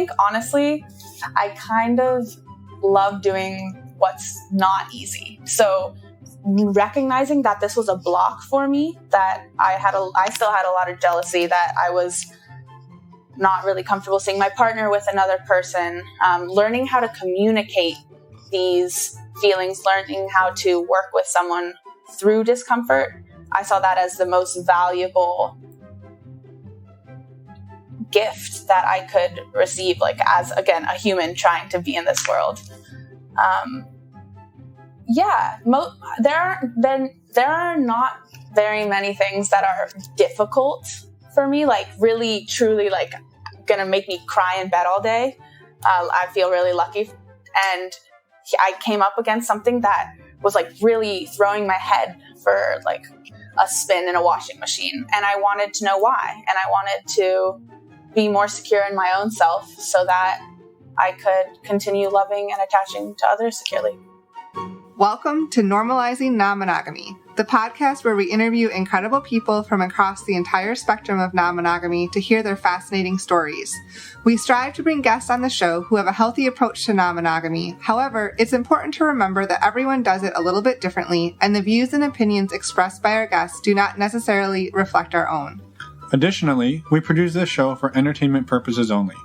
think honestly, I kind of love doing what's not easy. So recognizing that this was a block for me, that I still had a lot of jealousy, that I was not really comfortable seeing my partner with another person, learning how to communicate these feelings, learning how to work with someone through discomfort. I saw that as the most valuable gift that I could receive, like as, again, a human trying to be in this world. There are not very many things that are difficult for me, like really, truly, like gonna make me cry in bed all day. I feel really lucky. And I came up against something that was like really throwing my head for like a spin in a washing machine. And I wanted to know why. And I wanted to be more secure in my own self so that I could continue loving and attaching to others securely. Welcome to Normalizing Non-Monogamy, the podcast where we interview incredible people from across the entire spectrum of non-monogamy to hear their fascinating stories. We strive to bring guests on the show who have a healthy approach to non-monogamy. However, it's important to remember that everyone does it a little bit differently, and the views and opinions expressed by our guests do not necessarily reflect our own. Additionally, we produce this show for entertainment purposes only.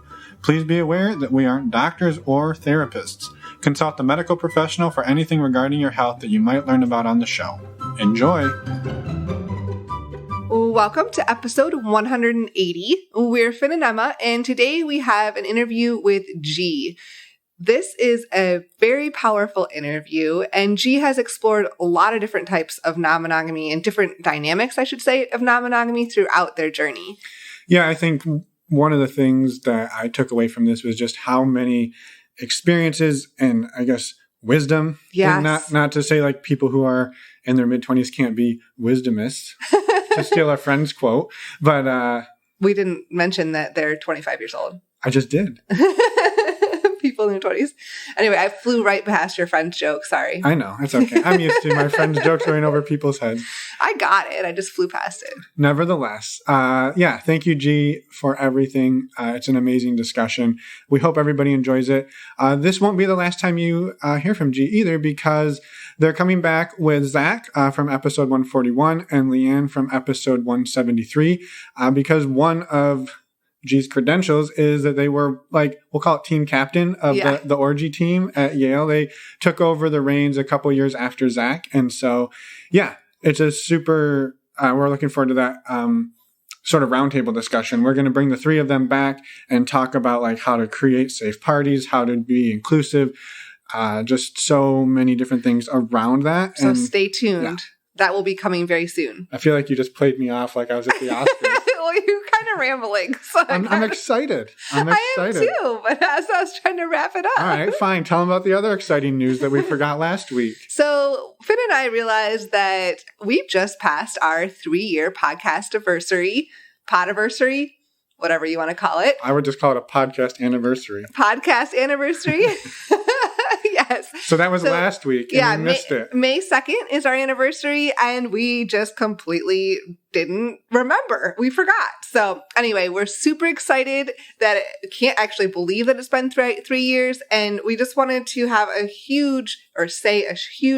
Please be aware that we aren't doctors or therapists. Consult a medical professional for anything regarding your health that you might learn about on the show. Enjoy! Welcome to episode 180. We're Finn and Emma, and today we have an interview with G. This is a very powerful interview, and G has explored a lot of different types of non-monogamy and different dynamics, I should say, of non-monogamy throughout their journey. Yeah, I think one of the things that I took away from this was just how many experiences and, I guess, wisdom. Yes. And not to say like people who are in their mid-20s can't be wisdomists, to steal our friend's quote. But we didn't mention that they're 25 years old. I just did. People in their 20s. Anyway, I flew right past your friend's joke. Sorry. I know. It's okay. I'm used to my friend's jokes going over people's heads. I got it. I just flew past it. Nevertheless, thank you, G, for everything. It's an amazing discussion. We hope everybody enjoys it. This won't be the last time you hear from G either, because they're coming back with Zach from episode 141 and Leanne from episode 173, because one of G's credentials is that they were like, we'll call it team captain of the orgy team at Yale. They took over the reins a couple years after Zach. And so, it's a super, we're looking forward to that sort of roundtable discussion. We're going to bring the three of them back and talk about like how to create safe parties, how to be inclusive, just so many different things around that. So stay tuned. Yeah. That will be coming very soon. I feel like you just played me off like I was at the Oscars. Well, you're kind of rambling. So I'm excited. I am too, but as I was trying to wrap it up. All right, fine. Tell them about the other exciting news that we forgot last week. So Finn and I realized that we've just passed our 3-year podcast anniversary, podiversary, whatever you want to call it. I would just call it a podcast anniversary. Podcast anniversary. Yes. So that was last week, and we missed it. May 2nd is our anniversary, and we just completely didn't remember. We forgot. So anyway, we're super excited that can't actually believe that it's been 3 years, and we just wanted to have a huge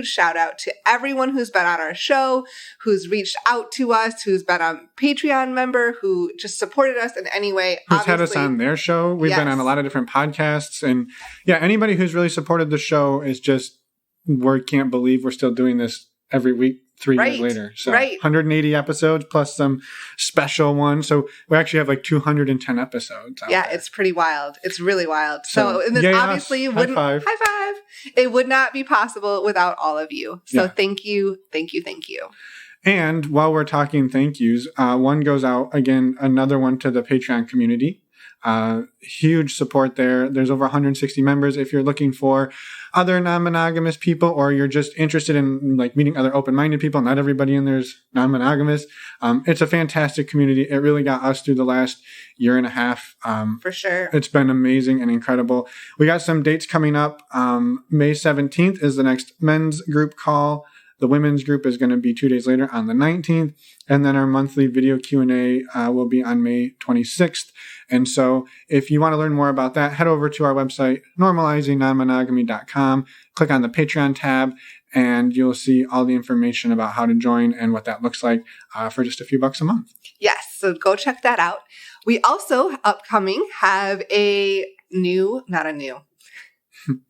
shout out to everyone who's been on our show, who's reached out to us, who's been a Patreon member, who just supported us in any way. Who's had us on their show. We've been on a lot of different podcasts, and anybody who's really supported the show is just, we can't believe we're still doing this every week. 3 years later. So 180 episodes plus some special ones. So we actually have like 210 episodes. It's pretty wild. It's really wild. So and this obviously wouldn't, high five. It would not be possible without all of you. So thank you. Thank you. Thank you. And while we're talking thank yous, one goes out again, another one to the Patreon community. Huge support there. There's over 160 members. If you're looking for other non-monogamous people, or you're just interested in like meeting other open-minded people, not everybody in there's non-monogamous. It's a fantastic community. It really got us through the last year and a half. For sure. It's been amazing and incredible. We got some dates coming up. May 17th is the next men's group call. The women's group is going to be 2 days later on the 19th. And then our monthly video Q&A will be on May 26th. And so if you want to learn more about that, head over to our website, normalizingnonmonogamy.com, click on the Patreon tab, and you'll see all the information about how to join and what that looks like for just a few bucks a month. Yes, so go check that out. We also, upcoming, have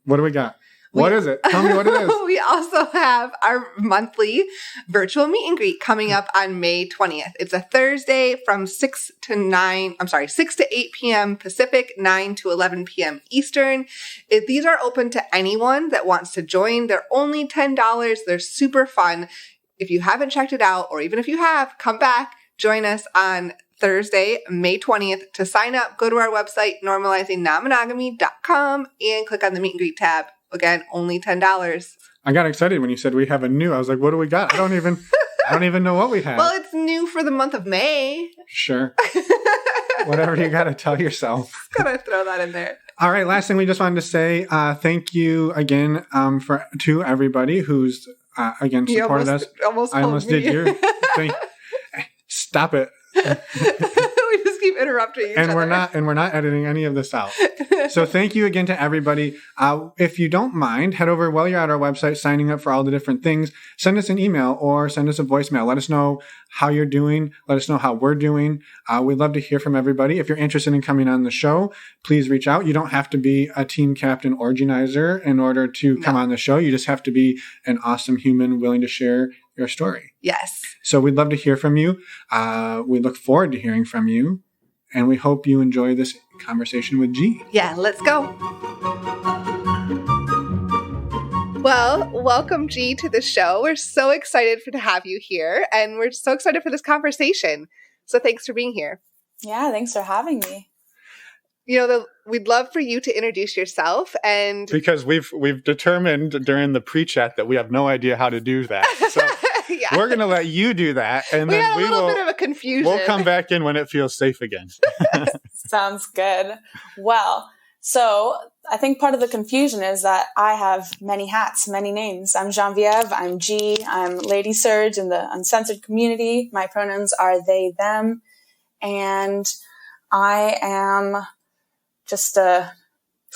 What do we got? What is it? Tell me what it is. We also have our monthly virtual meet and greet coming up on May 20th. It's a Thursday from 6 to 8 p.m. Pacific, 9 to 11 p.m. Eastern. These are open to anyone that wants to join. They're only $10. They're super fun. If you haven't checked it out, or even if you have, come back, join us on Thursday, May 20th. To sign up, go to our website, normalizingnonmonogamy.com, and click on the meet and greet tab. Again, only $10. I got excited when you said we have a new. I was like, what do we got? I don't even know what we have. Well, it's new for the month of May. Sure. Whatever you got to tell yourself. Gotta throw that in there. All right. Last thing we just wanted to say, thank you again to everybody who's, again, supported us. I almost did your thing. Stop it. We just keep interrupting each other. And we're not editing any of this out. So thank you again to everybody. If you don't mind, head over while you're at our website, signing up for all the different things. Send us an email or send us a voicemail. Let us know how you're doing. Let us know how we're doing. We'd love to hear from everybody. If you're interested in coming on the show, please reach out. You don't have to be a team captain orgianizer in order to come on the show. You just have to be an awesome human willing to share your story. Yes. So we'd love to hear from you. We look forward to hearing from you. And we hope you enjoy this conversation with G. Yeah, let's go. Well, welcome, G, to the show. We're so excited to have you here, and we're so excited for this conversation. So thanks for being here. Yeah, thanks for having me. You know, we'd love for you to introduce yourself, and because we've determined during the pre-chat that we have no idea how to do that. So yeah. We're going to let you do that, and then we had a little bit of a confusion. We'll come back in when it feels safe again. Sounds good. Well, so I think part of the confusion is that I have many hats, many names. I'm Genevieve, I'm G, I'm Lady Surge in the uncensored community. My pronouns are they, them, and I am just a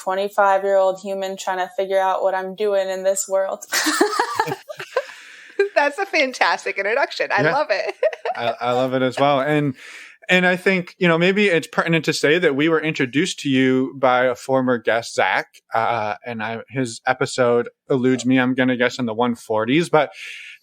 25-year-old human trying to figure out what I'm doing in this world. That's a fantastic introduction. I love it. I love it as well. And I think, maybe it's pertinent to say that we were introduced to you by a former guest, Zach, his episode eludes me. I'm going to guess in the 140s, but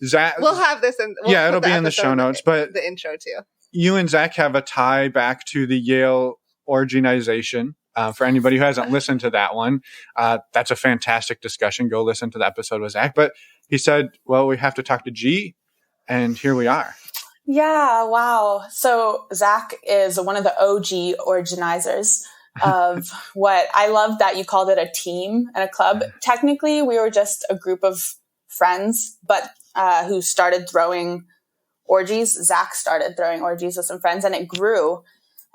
Zach, we'll have this it'll be in the show notes, but the intro too. You and Zach have a tie back to the Yale organization. For anybody who hasn't listened to that one, that's a fantastic discussion. Go listen to the episode with Zach. But he said, well, we have to talk to G, and here we are. Yeah, wow. So Zach is one of the OG organizers of what I love that you called it a team and a club. Technically, we were just a group of friends, but who started throwing orgies. Zach started throwing orgies with some friends, and it grew.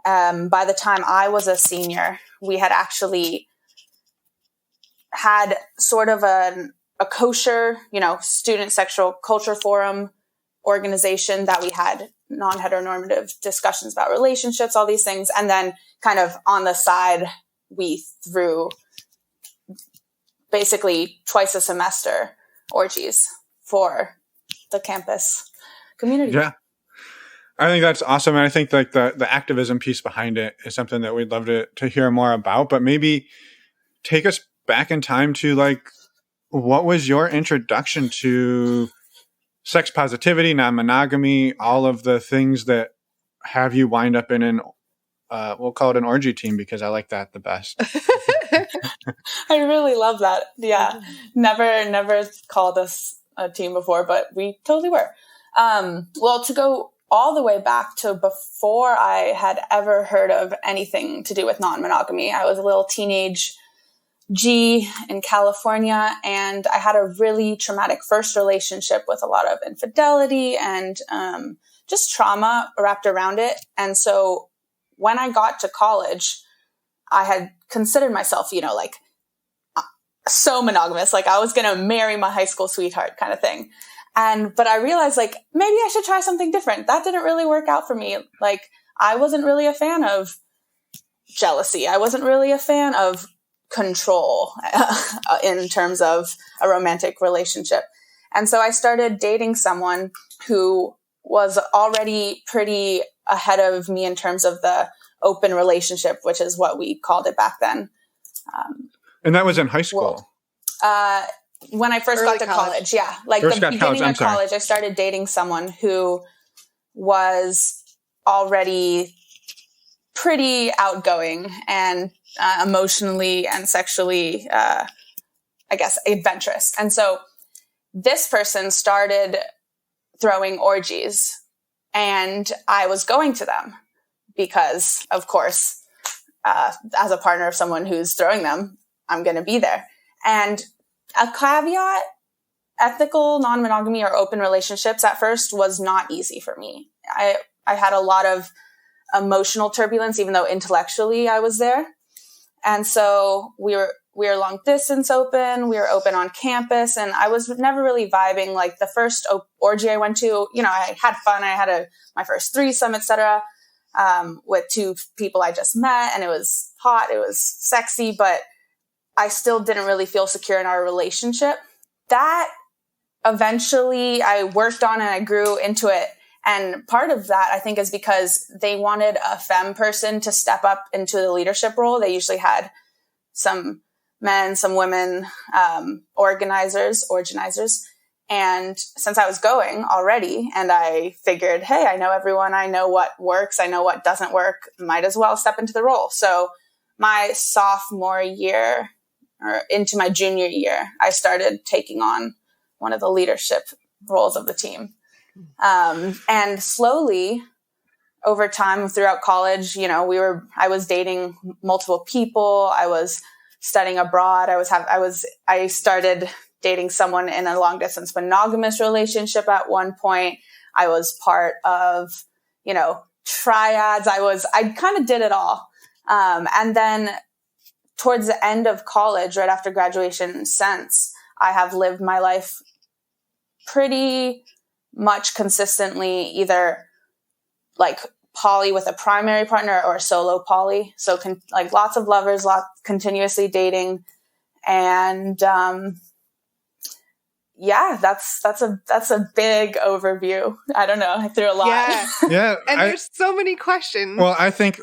By the time I was a senior, we had actually had sort of a kosher, student sexual culture forum organization that we had non-heteronormative discussions about relationships, all these things. And then kind of on the side, we threw basically twice a semester orgies for the campus community. Yeah. I think that's awesome. And I think like the activism piece behind it is something that we'd love to hear more about, but maybe take us back in time to like, what was your introduction to sex positivity, non-monogamy, all of the things that have you wind up in we'll call it an orgy team because I like that the best. I really love that. Yeah. Never called us a team before, but we totally were. Well, to go all the way back to before I had ever heard of anything to do with non-monogamy, I was a little teenage G in California, and I had a really traumatic first relationship with a lot of infidelity and just trauma wrapped around it. And so when I got to college, I had considered myself, so monogamous, like I was going to marry my high school sweetheart kind of thing. But I realized like, maybe I should try something different. That didn't really work out for me. Like, I wasn't really a fan of jealousy. I wasn't really a fan of control in terms of a romantic relationship. And so I started dating someone who was already pretty ahead of me in terms of the open relationship, which is what we called it back then. And that was in high school? When I first got to college. Yeah. Like the beginning of college, I started dating someone who was already pretty outgoing and emotionally and sexually, I guess, adventurous. And so this person started throwing orgies, and I was going to them because, of course, as a partner of someone who's throwing them, I'm going to be there. And a caveat, ethical non-monogamy or open relationships at first was not easy for me. I had a lot of emotional turbulence, even though intellectually I was there. And so we were long distance open. We were open on campus, and I was never really vibing. Like the first orgy I went to, I had fun. I had my first threesome, etc., with two people I just met, and it was hot. It was sexy, but I still didn't really feel secure in our relationship. That eventually I worked on and I grew into it. And part of that, I think, is because they wanted a femme person to step up into the leadership role. They usually had some men, some women, organizers. And since I was going already, and I figured, hey, I know everyone. I know what works. I know what doesn't work. Might as well step into the role. So my sophomore year or into my junior year, I started taking on one of the leadership roles of the team. And slowly over time throughout college, I was dating multiple people. I was studying abroad. I started dating someone in a long distance monogamous relationship at one point. I was part of, triads. I kind of did it all. And then towards the end of college, right after graduation, since I have lived my life pretty much consistently, either like poly with a primary partner or solo poly. So like lots of lovers, continuously dating. And, yeah, that's a big overview. I don't know. I threw a lot. Yeah. And there's so many questions. Well, I think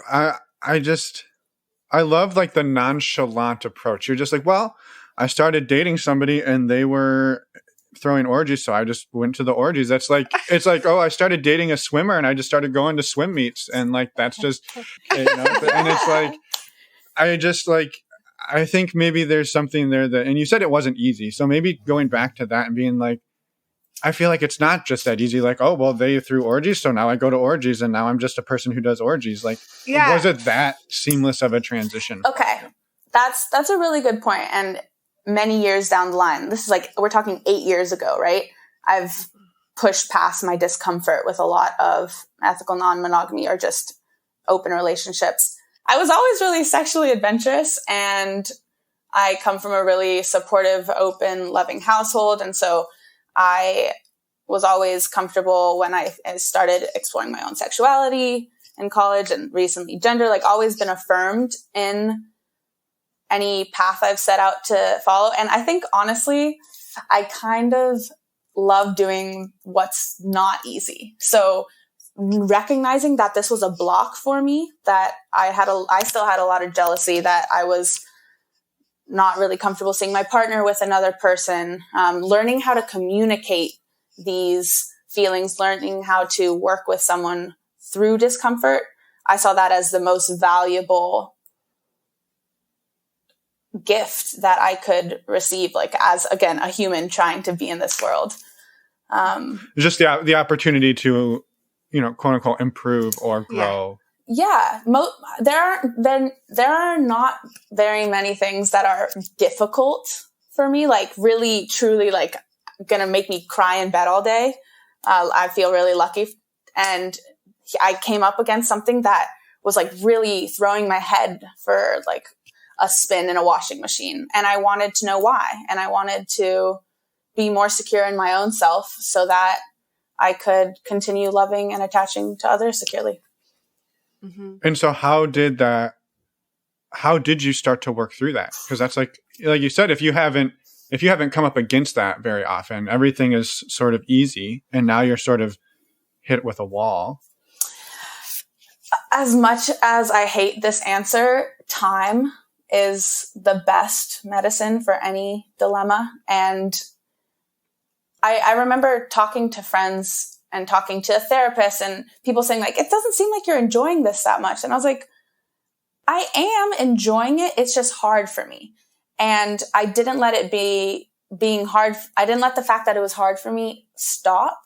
I love like the nonchalant approach. You're just like, well, I started dating somebody and they were throwing orgies, so I just went to the orgies. It's like, oh, I started dating a swimmer and I just started going to swim meets, and like that's just, and it's like, I think maybe there's something there that, and you said it wasn't easy, so maybe going back to that and being like, I feel like it's not just that easy. Like, oh, well, they threw orgies, so now I go to orgies, and now I'm just a person who does orgies. Like, was it that seamless of a transition? Okay, that's a really good point. And many years down the line, this is like, we're talking 8 years ago, right? I've pushed past my discomfort with a lot of ethical non-monogamy or just open relationships. I was always really sexually adventurous, and I come from a really supportive, open, loving household. And so I was always comfortable when I started exploring my own sexuality in college, and recently gender, like always been affirmed in any path I've set out to follow. And I think honestly, I kind of love doing what's not easy. So recognizing that this was a block for me, that I still had a lot of jealousy, that I was not really comfortable seeing my partner with another person, learning how to communicate these feelings, learning how to work with someone through discomfort. I saw that as the most valuable gift that I could receive, like as, again, a human trying to be in this world. Just the opportunity to, quote unquote, improve or grow. Yeah. There are not very many things that are difficult for me, like really, truly, like gonna make me cry in bed all day. I feel really lucky. And I came up against something that was like really throwing my head for like a spin in a washing machine. And I wanted to know why. And I wanted to be more secure in my own self so that I could continue loving and attaching to others securely. Mm-hmm. And so how did you start to work through that? Because that's like you said, if you haven't come up against that very often, everything is sort of easy, and now you're sort of hit with a wall. As much as I hate this answer, time is the best medicine for any dilemma. And I remember talking to friends and talking to a therapist and people saying like, it doesn't seem like you're enjoying this that much. And I was like, I am enjoying it. It's just hard for me. And I didn't let it being hard. I didn't let the fact that it was hard for me stop.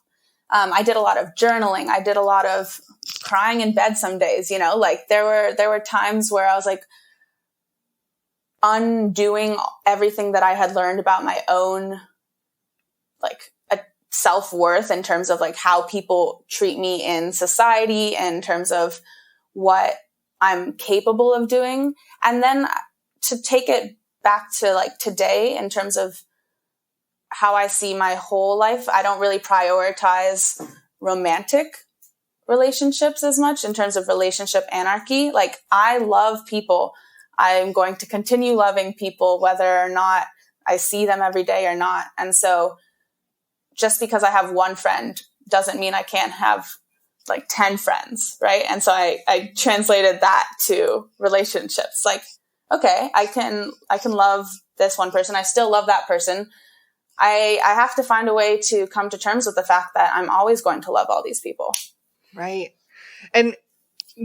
I did a lot of journaling. I did a lot of crying in bed some days, like there were times where I was like undoing everything that I had learned about my own like a self-worth in terms of like how people treat me in society, in terms of what I'm capable of doing. And then to take it back to like today in terms of how I see my whole life, I don't really prioritize romantic relationships as much in terms of relationship anarchy. Like I love people. I'm going to continue loving people, whether or not I see them every day or not. And so just because I have one friend doesn't mean I can't have like 10 friends. Right. And so I translated that to relationships. Like, okay, I can love this one person. I still love that person. I have to find a way to come to terms with the fact that I'm always going to love all these people. Right. And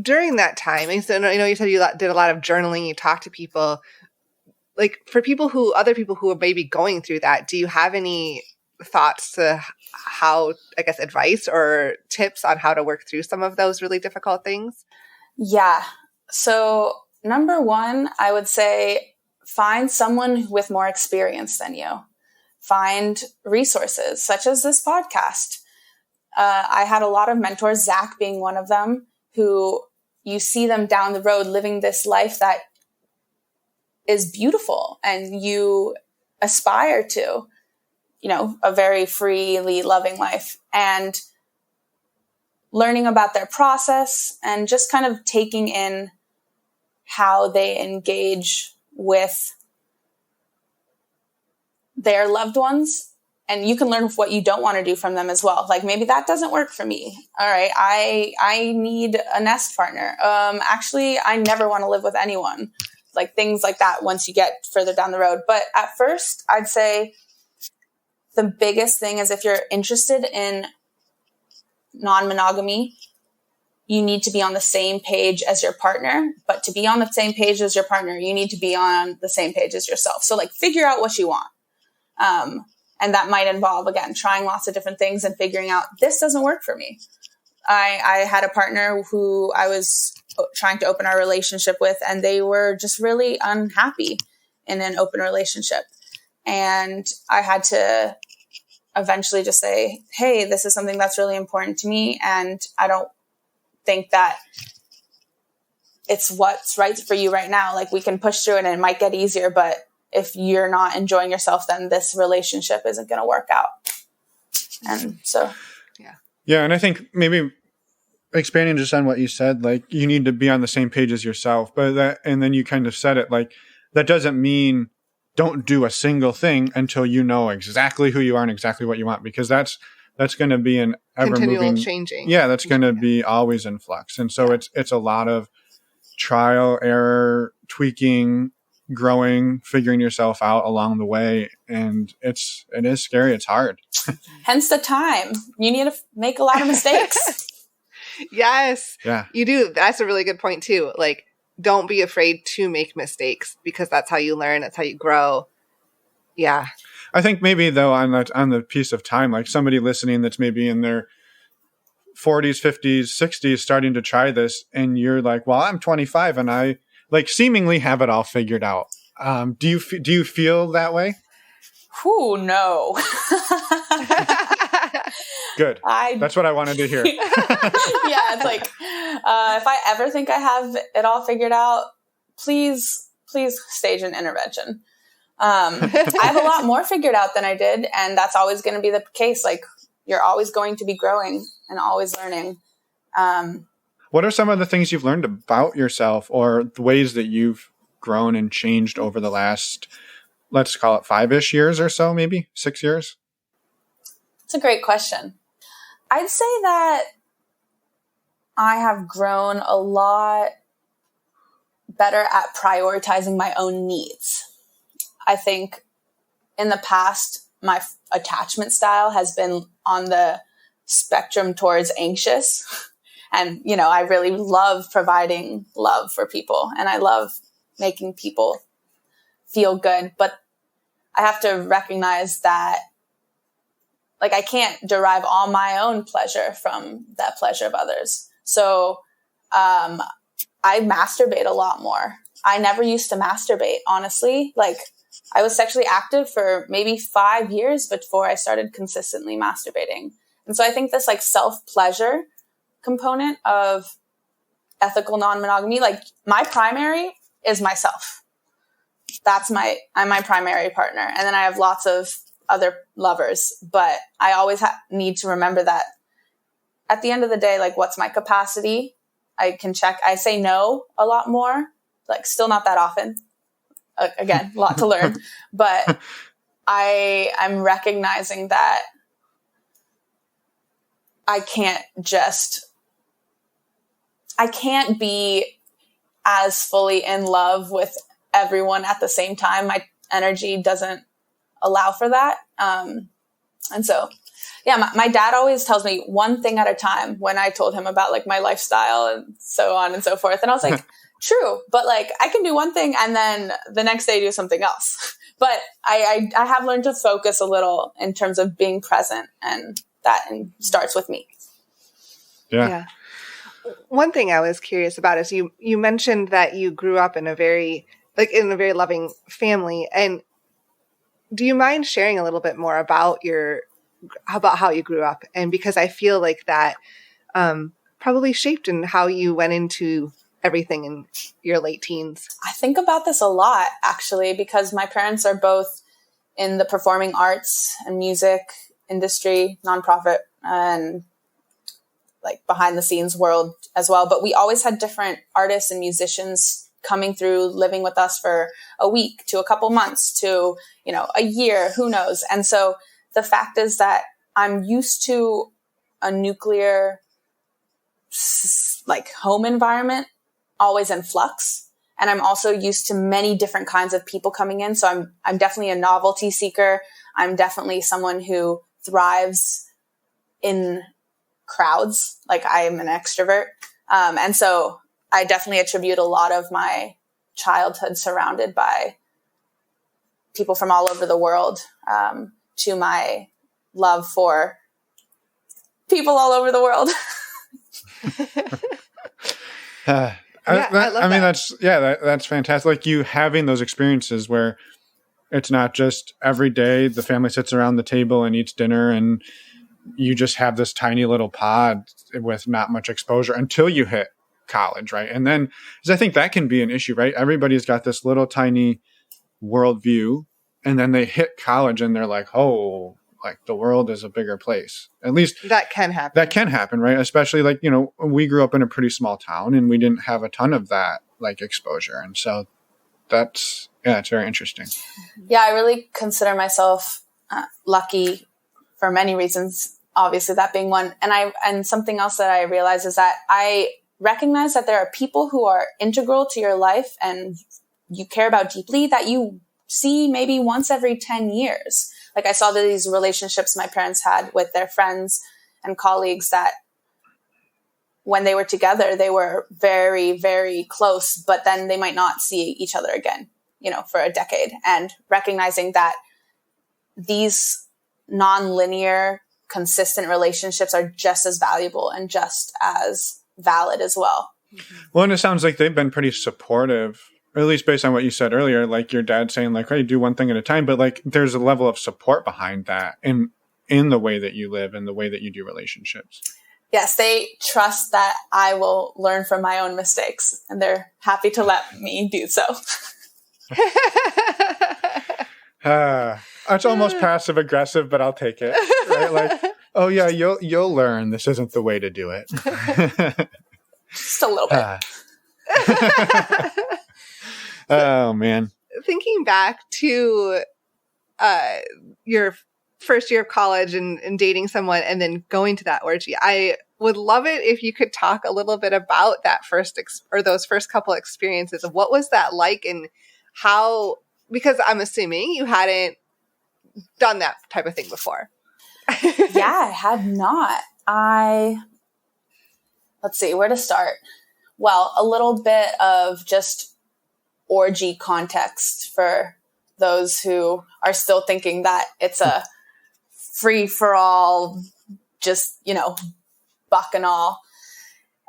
during that time, so I know you said you did a lot of journaling, you talked to people. Like for other people who are maybe going through that, do you have any thoughts to how, I guess, advice or tips on how to work through some of those really difficult things? Yeah. So number one, I would say find someone with more experience than you. Find resources such as this podcast. I had a lot of mentors, Zach being one of them, who you see them down the road living this life that is beautiful and you aspire to, a very freely loving life, and learning about their process and just kind of taking in how they engage with their loved ones. And you can learn what you don't want to do from them as well. Like maybe that doesn't work for me. All right. I need a nest partner. Actually, I never want to live with anyone. Like things like that once you get further down the road. But at first, I'd say the biggest thing is if you're interested in non-monogamy, you need to be on the same page as your partner. But to be on the same page as your partner, you need to be on the same page as yourself. So like figure out what you want. And that might involve, again, trying lots of different things and figuring out this doesn't work for me. I had a partner who I was trying to open our relationship with, and they were just really unhappy in an open relationship. And I had to eventually just say, hey, this is something that's really important to me. And I don't think that it's what's right for you right now. Like we can push through it and it might get easier, but if you're not enjoying yourself, then this relationship isn't going to work out. And so, yeah. Yeah. And I think maybe expanding just on what you said, like you need to be on the same page as yourself, and then you kind of said it like, that doesn't mean don't do a single thing until you know exactly who you are and exactly what you want, because that's going to be an ever moving, changing. Yeah. That's going to be always in flux. And so it's a lot of trial, error, tweaking, growing, figuring yourself out along the way. And it is scary. It's hard. Hence the time. You need to make a lot of mistakes. Yes. Yeah. You do. That's a really good point too. Like, don't be afraid to make mistakes because that's how you learn. That's how you grow. Yeah. I think maybe though on the piece of time, like somebody listening that's maybe in their 40s, 50s, 60s starting to try this, and you're like, well, I'm 25 and I like seemingly have it all figured out. Do you feel that way? Whew, no. Good. That's what I wanted to hear. Yeah, it's like if I ever think I have it all figured out, please stage an intervention. I have a lot more figured out than I did. And that's always going to be the case. Like, you're always going to be growing and always learning. What are some of the things you've learned about yourself, or the ways that you've grown and changed over the last, let's call it 5-ish years or so, maybe 6 years? It's a great question. I'd say that I have grown a lot better at prioritizing my own needs. I think in the past, my attachment style has been on the spectrum towards anxious. And, I really love providing love for people, and I love making people feel good. But I have to recognize that, like, I can't derive all my own pleasure from that pleasure of others. So I masturbate a lot more. I never used to masturbate, honestly. Like, I was sexually active for maybe 5 years before I started consistently masturbating. And so I think this like self-pleasure component of ethical non-monogamy, like, my primary is myself. I'm my primary partner. And then I have lots of other lovers, but I always need to remember that at the end of the day, like, what's my capacity? I can check. I say no a lot more, like, still not that often. Again, a lot to learn, but I'm recognizing that I can't be as fully in love with everyone at the same time. My energy doesn't allow for that. And so, yeah, my dad always tells me one thing at a time when I told him about like my lifestyle and so on and so forth. And I was like, true, but like, I can do one thing and then the next day do something else. But I have learned to focus a little in terms of being present, and that starts with me. Yeah. One thing I was curious about is you mentioned that you grew up in a very loving family. And do you mind sharing a little bit more about how you grew up? And because I feel like that probably shaped in how you went into everything in your late teens. I think about this a lot, actually, because my parents are both in the performing arts and music industry, nonprofit, and like behind the scenes world as well. But we always had different artists and musicians coming through, living with us for a week to a couple months to, a year, who knows? And so the fact is that I'm used to a nuclear like home environment, always in flux. And I'm also used to many different kinds of people coming in. So I'm definitely a novelty seeker. I'm definitely someone who thrives in crowds. Like, I am an extrovert. And so I definitely attribute a lot of my childhood surrounded by people from all over the world to my love for people all over the world. That's fantastic. Like, you having those experiences where it's not just every day the family sits around the table and eats dinner and you just have this tiny little pod with not much exposure until you hit college, right? And then, because I think that can be an issue, right? Everybody's got this little tiny worldview, and then they hit college and they're like, oh, like the world is a bigger place. At least that can happen. That can happen, right? Especially like, we grew up in a pretty small town and we didn't have a ton of that like exposure. And so it's very interesting. Yeah, I really consider myself lucky for many reasons, obviously that being one. And something else that I realize is that I recognize that there are people who are integral to your life and you care about deeply that you see maybe once every 10 years. Like, I saw these relationships my parents had with their friends and colleagues that when they were together, they were very, very close, but then they might not see each other again, for a decade. And recognizing that these non-linear, consistent relationships are just as valuable and just as valid as well. Well, and it sounds like they've been pretty supportive, or at least based on what you said earlier, like your dad saying like, hey, do one thing at a time, but like there's a level of support behind that in the way that you live and the way that you do relationships. Yes, they trust that I will learn from my own mistakes, and they're happy to let me do so. It's almost passive aggressive, but I'll take it. Right? Like, oh yeah, you'll learn. This isn't the way to do it. Just a little bit. Oh man. Thinking back to your first year of college and dating someone and then going to that orgy, I would love it if you could talk a little bit about that those first couple experiences of what was that like and how, because I'm assuming you hadn't done that type of thing before. Yeah, I had not. Let's see, where to start? Well, a little bit of just orgy context for those who are still thinking that it's a free-for-all, just, bacchanal.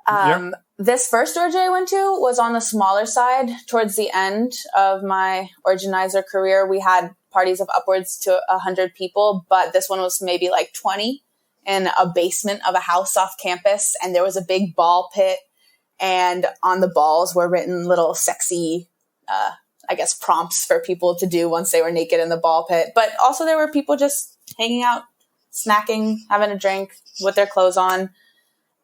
Yep. This first orgy I went to was on the smaller side. Towards the end of my organizer career, we had parties of upwards to 100 people, but this one was maybe like 20 in a basement of a house off campus. And there was a big ball pit, and on the balls were written little sexy, prompts for people to do once they were naked in the ball pit. But also there were people just hanging out, snacking, having a drink with their clothes on.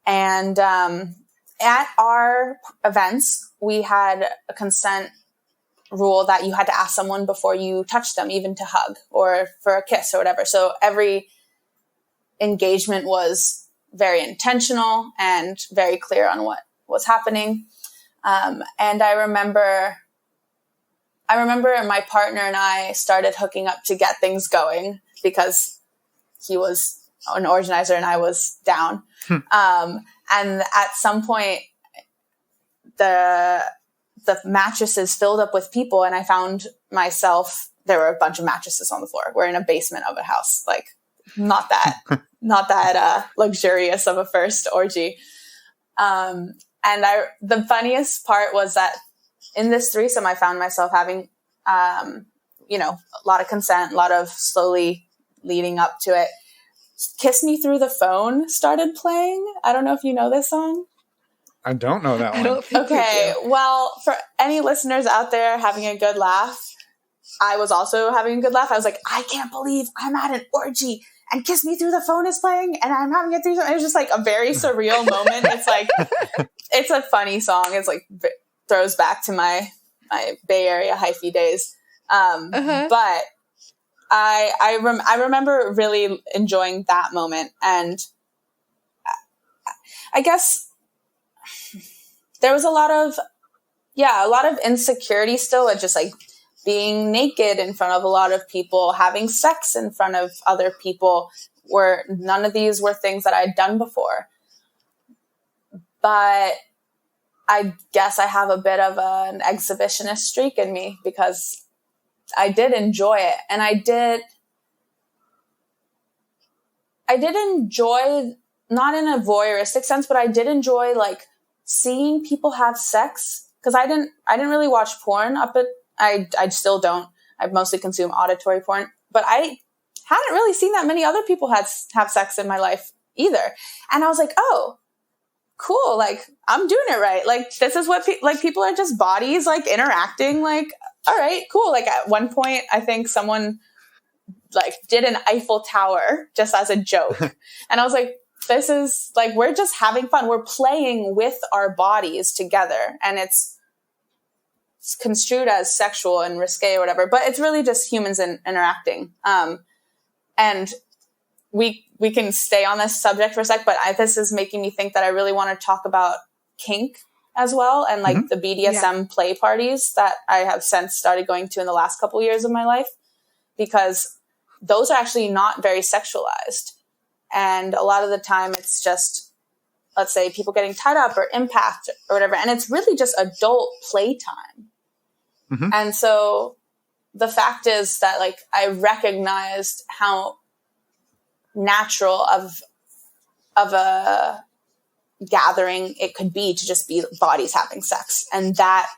And at our events, we had a consent rule that you had to ask someone before you touched them, even to hug or for a kiss or whatever. So every engagement was very intentional and very clear on what was happening. And I remember my partner and I started hooking up to get things going because he was an organizer and I was down. And at some point, the mattresses filled up with people, and I found myself, there were a bunch of mattresses on the floor. We're in a basement of a house, like not that luxurious of a first orgy. And the funniest part was that in this threesome, I found myself having, a lot of consent, a lot of slowly leading up to it. Kiss Me Through the Phone started playing. I don't know if you know this song. I don't know that one. I don't think Okay, well, for any listeners out there having a good laugh, I was also having a good laugh. I was like, I can't believe I'm at an orgy and Kiss Me Through the Phone is playing and I'm having a threesome. It was just like a very surreal moment. It's like, it's a funny song. It's like, throws back to my Bay Area hyphy days. But I remember really enjoying that moment. And I guess there was a lot of insecurity still at just like being naked in front of a lot of people, having sex in front of other people, where none of these were things that I'd done before. But I guess I have a bit of an exhibitionist streak in me because I did enjoy it. And I did enjoy, not in a voyeuristic sense, but I did enjoy like seeing people have sex, because I didn't really watch porn I still don't. I mostly consume auditory porn, but I hadn't really seen that many other people have sex in my life either. And I was like, oh, cool. Like, I'm doing it right. Like, this is what people are just bodies like interacting. Like, all right, cool. Like at one point, I think someone like did an Eiffel Tower just as a joke. And I was like, this is like, we're just having fun. We're playing with our bodies together. And it's construed as sexual and risque or whatever, but it's really just humans interacting. And we can stay on this subject for a sec, but this is making me think that I really want to talk about kink as well. And like the BDSM play parties that I have since started going to in the last couple years of my life, because those are actually not very sexualized. And a lot of the time it's just, let's say, people getting tied up or impact or whatever. And it's really just adult playtime. And so the fact is that like, I recognized how natural of a gathering it could be to just be bodies having sex. And that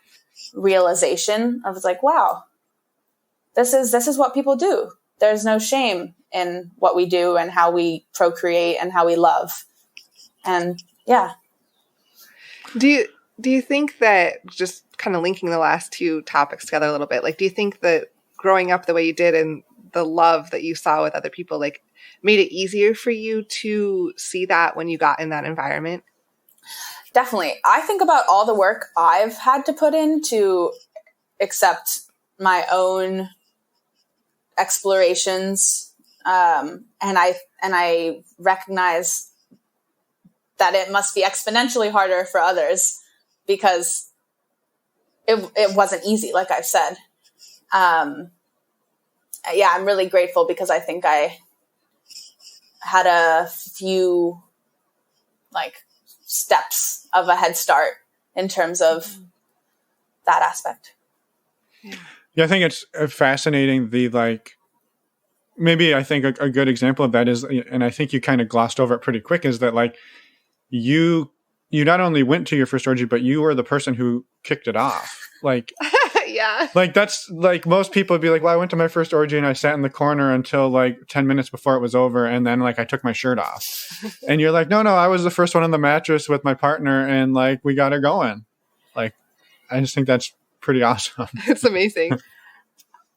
realization, I was like, wow, this is what people do. There's no shame in what we do and how we procreate and how we love. And yeah. Do you think that, just kind of linking the last two topics together a little bit, like, do you think that growing up the way you did and the love that you saw with other people, like, made it easier for you to see that when you got in that environment? Definitely. I think about all the work I've had to put in to accept my own explorations. And I recognize that it must be exponentially harder for others because it wasn't easy, like I've said. I'm really grateful because I think I had a few steps of a head start in terms of that aspect. Yeah, I think it's fascinating. Maybe I think a good example of that is, and I think you kind of glossed over it pretty quick, is that you not only went to your first orgy, but you were the person who kicked it off. Yeah. That's most people would be like, well, I went to my first orgy and I sat in the corner until 10 minutes before it was over. And then I took my shirt off. And you're like, no, I was the first one on the mattress with my partner and we got her going. I just think that's pretty awesome. It's amazing.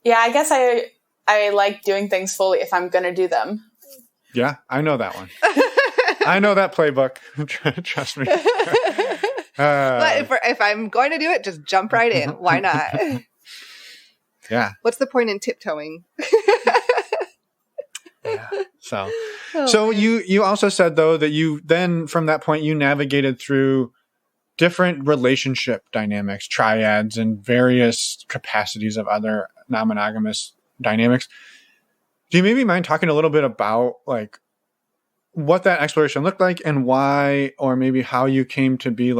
Yeah, I guess I like doing things fully if I'm going to do them. Yeah, I know that one. I know that playbook. Trust me. But if I'm going to do it, just jump right in. Why not? Yeah. What's the point in tiptoeing? Yeah. So you also said, though, that you then from that point you navigated through different relationship dynamics, triads, and various capacities of other non-monogamous dynamics. Do you maybe mind talking a little bit about what that exploration looked like and why, or maybe how you came to be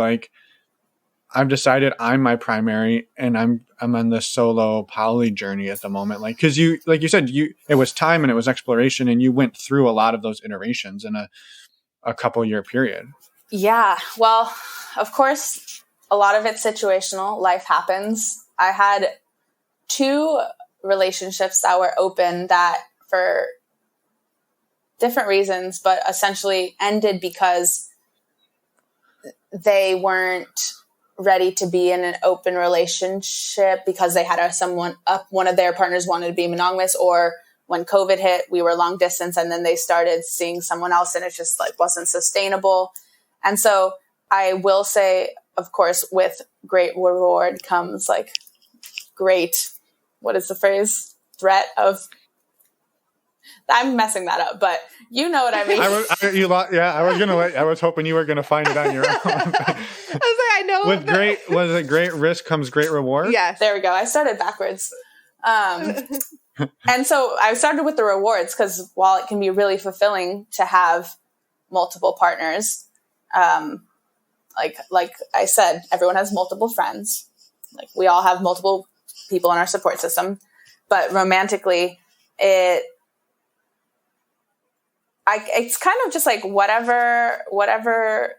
I've decided I'm my primary and I'm on this solo poly journey at the moment. Cause you said, it was time and it was exploration and you went through a lot of those iterations in a couple year period. Yeah. Well, of course, a lot of it's situational. Life happens. I had 2 relationships that were open that for different reasons, but essentially ended because they weren't ready to be in an open relationship because they had one of their partners wanted to be monogamous, or when COVID hit, we were long distance and then they started seeing someone else and it just wasn't sustainable. And so I will say, of course, with great reward comes great, what is the phrase? Threat of, I'm messing that up, but you know what I mean. I was hoping you were going to find it on your own. I was I know. Was it great risk comes great reward? Yes. There we go. I started backwards. And so I started with the rewards because while it can be really fulfilling to have multiple partners, like I said, everyone has multiple friends. We all have multiple people in our support system, but romantically, it's kind of just whatever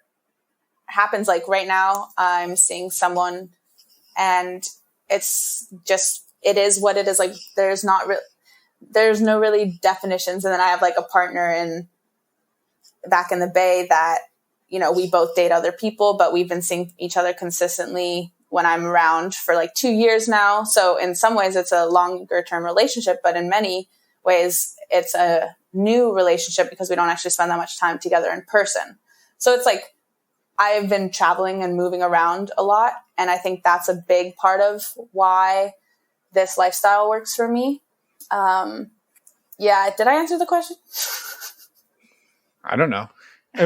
happens. Right now, I'm seeing someone, and it's just it is what it is. There's no really definitions. And then I have a partner back in the Bay that we both date other people, but we've been seeing each other consistently when I'm around for 2 years now. So in some ways, it's a longer term relationship, but in many ways, it's a new relationship because we don't actually spend that much time together in person. So it's I've been traveling and moving around a lot. And I think that's a big part of why this lifestyle works for me. Did I answer the question? I don't know. It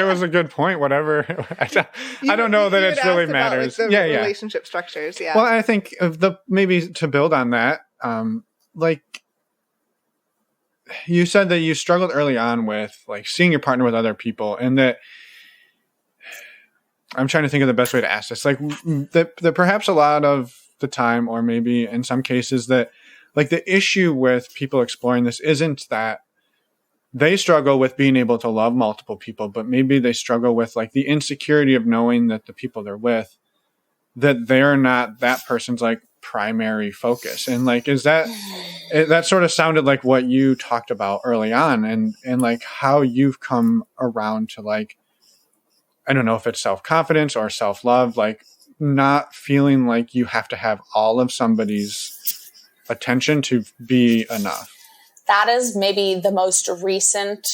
was a good point. Whatever. I don't know that it really matters. About, relationship structures. Yeah. Well, I think maybe to build on that, you said that you struggled early on with seeing your partner with other people, and that I'm trying to think of the best way to ask this. That perhaps a lot of the time, or maybe in some cases, that the issue with people exploring this isn't that they struggle with being able to love multiple people, but maybe they struggle with the insecurity of knowing that the people they're with, that they're not that person's primary focus. And is that sort of sounded like what you talked about early on, and how you've come around to I don't know if it's self-confidence or self-love, not feeling like you have to have all of somebody's attention to be enough? That is maybe the most recent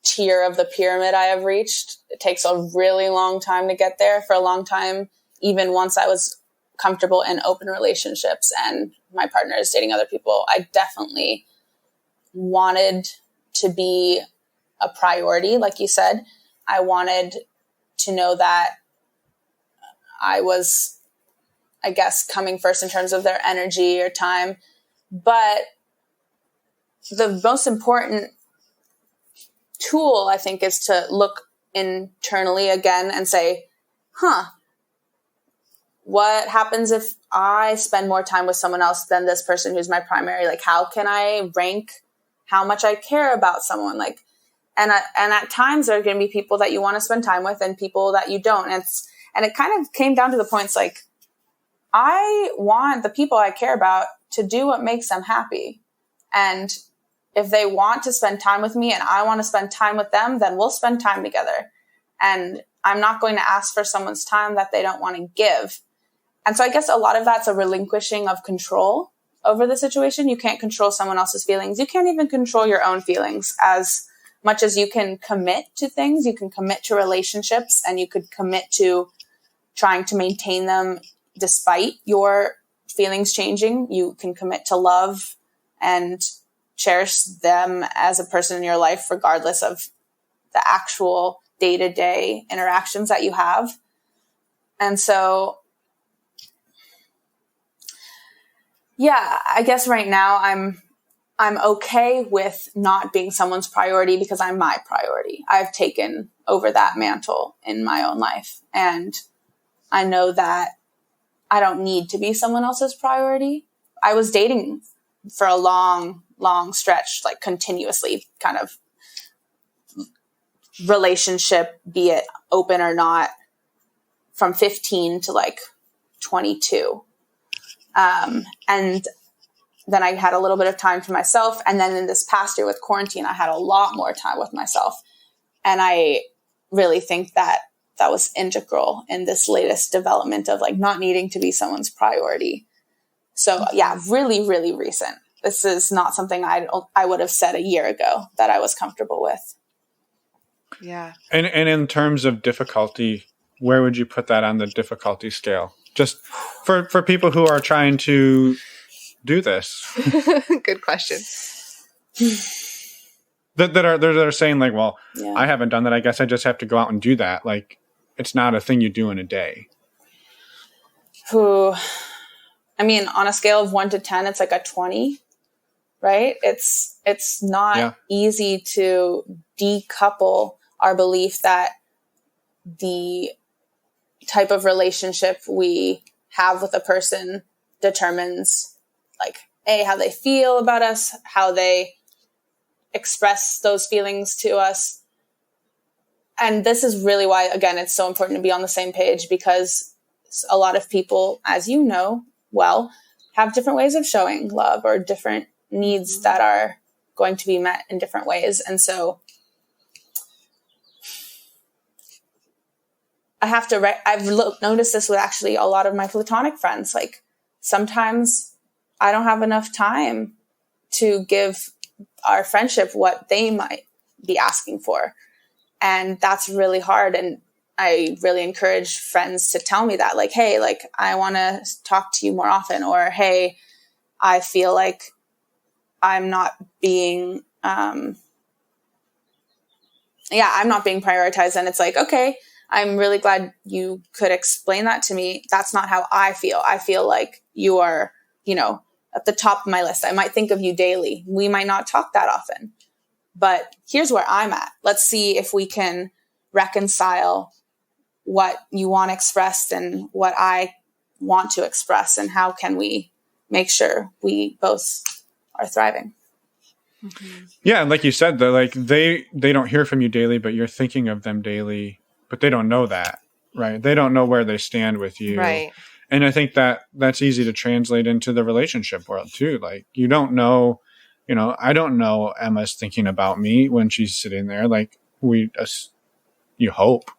tier of the pyramid I have reached. It takes a really long time to get there. For a long time, even once I was comfortable in open relationships and my partner is dating other people, I definitely wanted to be a priority. Like you said, I wanted to know that I was, I guess, coming first in terms of their energy or time. But the most important tool, I think, is to look internally again and say, what happens if I spend more time with someone else than this person who's my primary? Like, how can I rank how much I care about someone? Like, and at times there are going to be people that you want to spend time with and people that you don't. And it kind of came down to the points like, I want the people I care about to do what makes them happy. And if they want to spend time with me and I want to spend time with them, then we'll spend time together. And I'm not going to ask for someone's time that they don't want to give. And so I guess a lot of that's a relinquishing of control over the situation. You can't control someone else's feelings. You can't even control your own feelings as much as you can commit to things. You can commit to relationships and you could commit to trying to maintain them despite your feelings changing. You can commit to love and cherish them as a person in your life, regardless of the actual day-to-day interactions that you have. And so, yeah, I guess right now I'm okay with not being someone's priority because I'm my priority. I've taken over that mantle in my own life. And I know that I don't need to be someone else's priority. I was dating for a long stretch, like continuously kind of relationship, be it open or not, from 15 to like 22. And then I had a little bit of time to myself. And then in this past year with quarantine, I had a lot more time with myself. And I really think that that was integral in this latest development of like not needing to be someone's priority. So yeah, really, really recent. This is not something I would have said a year ago that I was comfortable with. Yeah. And in terms of difficulty, where would you put that on the difficulty scale? Just for people who are trying to do this. Good question. that are saying like, well, Yeah. I haven't done that. I guess I just have to go out and do that. Like, it's not a thing you do in a day. I mean, on a scale of 1 to 10, it's like a 20, right? It's not easy to decouple our belief that the type of relationship we have with a person determines like how they feel about us, how they express those feelings to us. And this is really why, again, it's so important to be on the same page, because a lot of people, as you know well, have different ways of showing love or different needs that are going to be met in different ways. And so I've noticed this with actually a lot of my platonic friends. Like sometimes I don't have enough time to give our friendship what they might be asking for. And that's really hard. And I really encourage friends to tell me that, like, hey, like, I want to talk to you more often, or, hey, I feel like I'm not being, I'm not being prioritized. And it's like, okay, I'm really glad you could explain that to me. That's not how I feel. I feel like you are, at the top of my list. I might think of you daily. We might not talk that often, but here's where I'm at. Let's see if we can reconcile what you want expressed and what I want to express, and how can we make sure we both are thriving. Mm-hmm. Yeah, and like you said, they don't hear from you daily, but you're thinking of them daily, but they don't know that, right? They don't know where they stand with you. Right. And I think that's easy to translate into the relationship world too. Like, you don't know, I don't know Emma's thinking about me when she's sitting there. Like, you hope,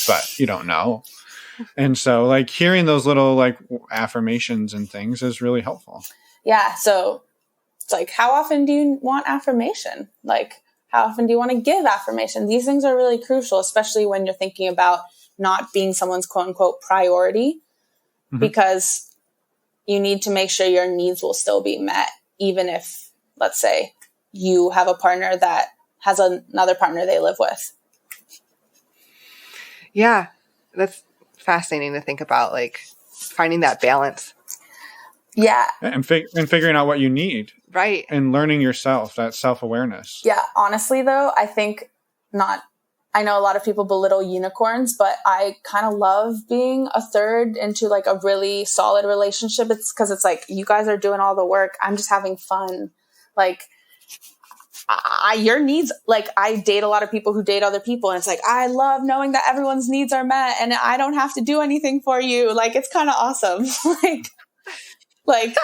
but you don't know. And so like hearing those little like affirmations and things is really helpful. Yeah. So it's like, how often do you want affirmation? Like, how often do you want to give affirmation? These things are really crucial, especially when you're thinking about not being someone's quote unquote priority, because you need to make sure your needs will still be met, even if, let's say, you have a partner that has another partner they live with. Yeah, that's fascinating to think about, like finding that balance. Yeah. And figuring out what you need. Right. And learning yourself, that self-awareness. Yeah. Honestly, though, I think I know a lot of people belittle unicorns, but I kind of love being a third into like a really solid relationship. It's because it's like, you guys are doing all the work. I'm just having fun. Like, your needs, like I date a lot of people who date other people, and it's like, I love knowing that everyone's needs are met and I don't have to do anything for you. Like, it's kind of awesome. like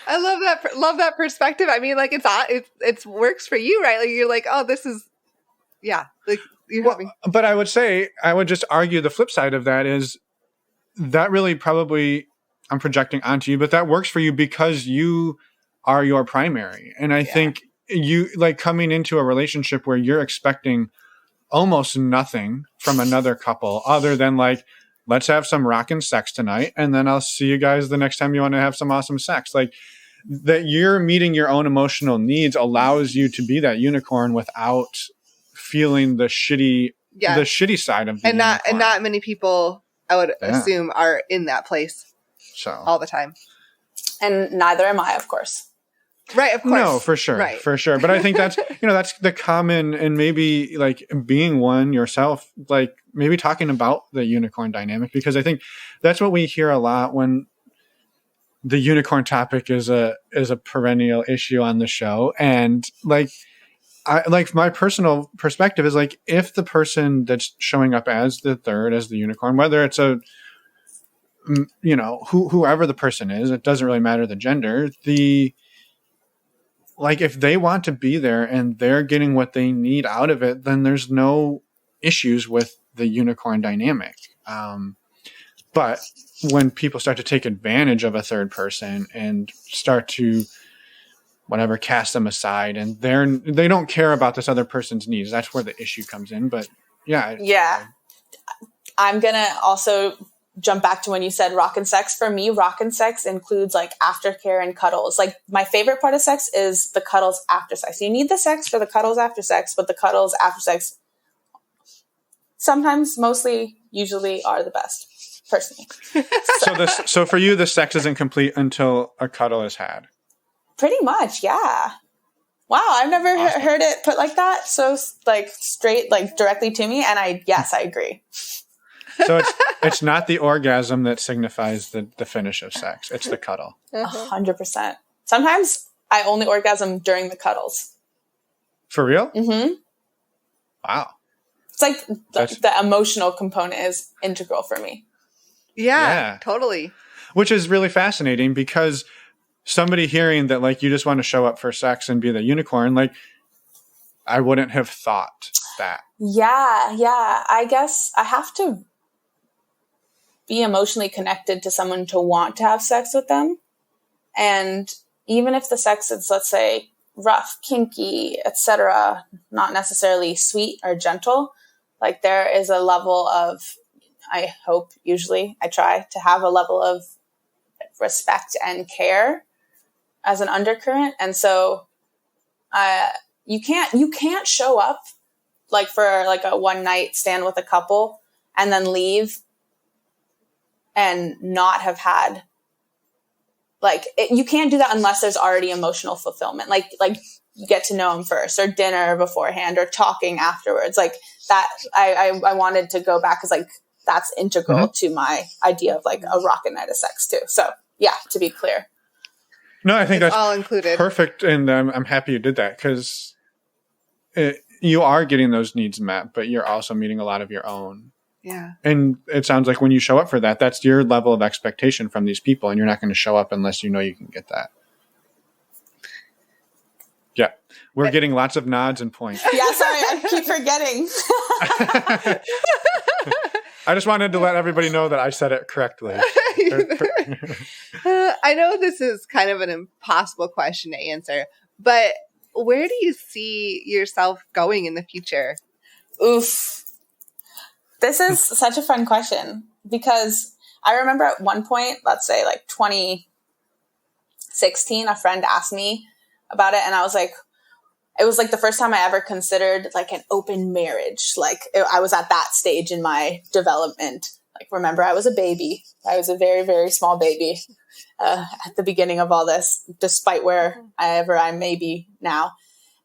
I love that perspective. I mean, like it's works for you, right? Like you're like, oh, this is, yeah. Like but I would just argue the flip side of that is that really probably I'm projecting onto you, but that works for you because you are your primary. And I think you like coming into a relationship where you're expecting almost nothing from another couple other than like, let's have some rockin' sex tonight, and then I'll see you guys the next time you want to have some awesome sex. Like that you're meeting your own emotional needs allows you to be that unicorn without feeling the shitty side of the unicorn. And not many people, I would assume, are in that place all the time. And neither am I, of course. Right, of course. No, for sure. Right. For sure. But I think that's, that's the common, and maybe like being one yourself, like maybe talking about the unicorn dynamic, because I think that's what we hear a lot when the unicorn topic is a perennial issue on the show. And like, my personal perspective is like, if the person that's showing up as the third, as the unicorn, whether it's whoever the person is, it doesn't really matter the gender, like if they want to be there and they're getting what they need out of it, then there's no issues with the unicorn dynamic. But when people start to take advantage of a third person and start to cast them aside, and they don't care about this other person's needs, that's where the issue comes in. But I'm gonna also jump back to when you said rockin' sex. For me, rockin' sex includes like aftercare and cuddles. Like my favorite part of sex is the cuddles after sex. You need the sex for the cuddles after sex, but the cuddles after sex sometimes, mostly, usually are the best, personally. So for you, the sex isn't complete until a cuddle is had. Pretty much, yeah. Wow, I've never heard it put like that. So like straight, like directly to me. And I agree. So it's not the orgasm that signifies the finish of sex. It's the cuddle. 100%. Sometimes I only orgasm during the cuddles. For real? Mm-hmm. Wow. It's like the emotional component is integral for me. Yeah, totally. Which is really fascinating, because somebody hearing that like you just want to show up for sex and be the unicorn, like I wouldn't have thought that. Yeah. I guess I have to be emotionally connected to someone to want to have sex with them. And even if the sex is, let's say, rough, kinky, etc., not necessarily sweet or gentle, like there is a level of, I hope, usually I try to have a level of respect and care as an undercurrent. And so you can't show up like for like a one night stand with a couple and then leave and not have had you can't do that unless there's already emotional fulfillment. Like you get to know them first, or dinner beforehand, or talking afterwards. Like that, I wanted to go back because like that's integral to my idea of like a rockin' night of sex too. So yeah, to be clear. No, I think that's all included. Perfect, and I'm happy you did that, because you are getting those needs met, but you're also meeting a lot of your own. Yeah. And it sounds like when you show up for that, that's your level of expectation from these people, and you're not going to show up unless you know you can get that. Yeah. We're getting lots of nods and points. Yeah, sorry, I keep forgetting. I just wanted to let everybody know that I said it correctly. I know this is kind of an impossible question to answer, but where do you see yourself going in the future? Oof. This is such a fun question because I remember at one point, let's say like 2016, a friend asked me about it, and I was like, it was like the first time I ever considered like an open marriage. Like I was at that stage in my development. Like, remember, I was a baby. I was a very, very small baby at the beginning of all this, despite wherever I may be now.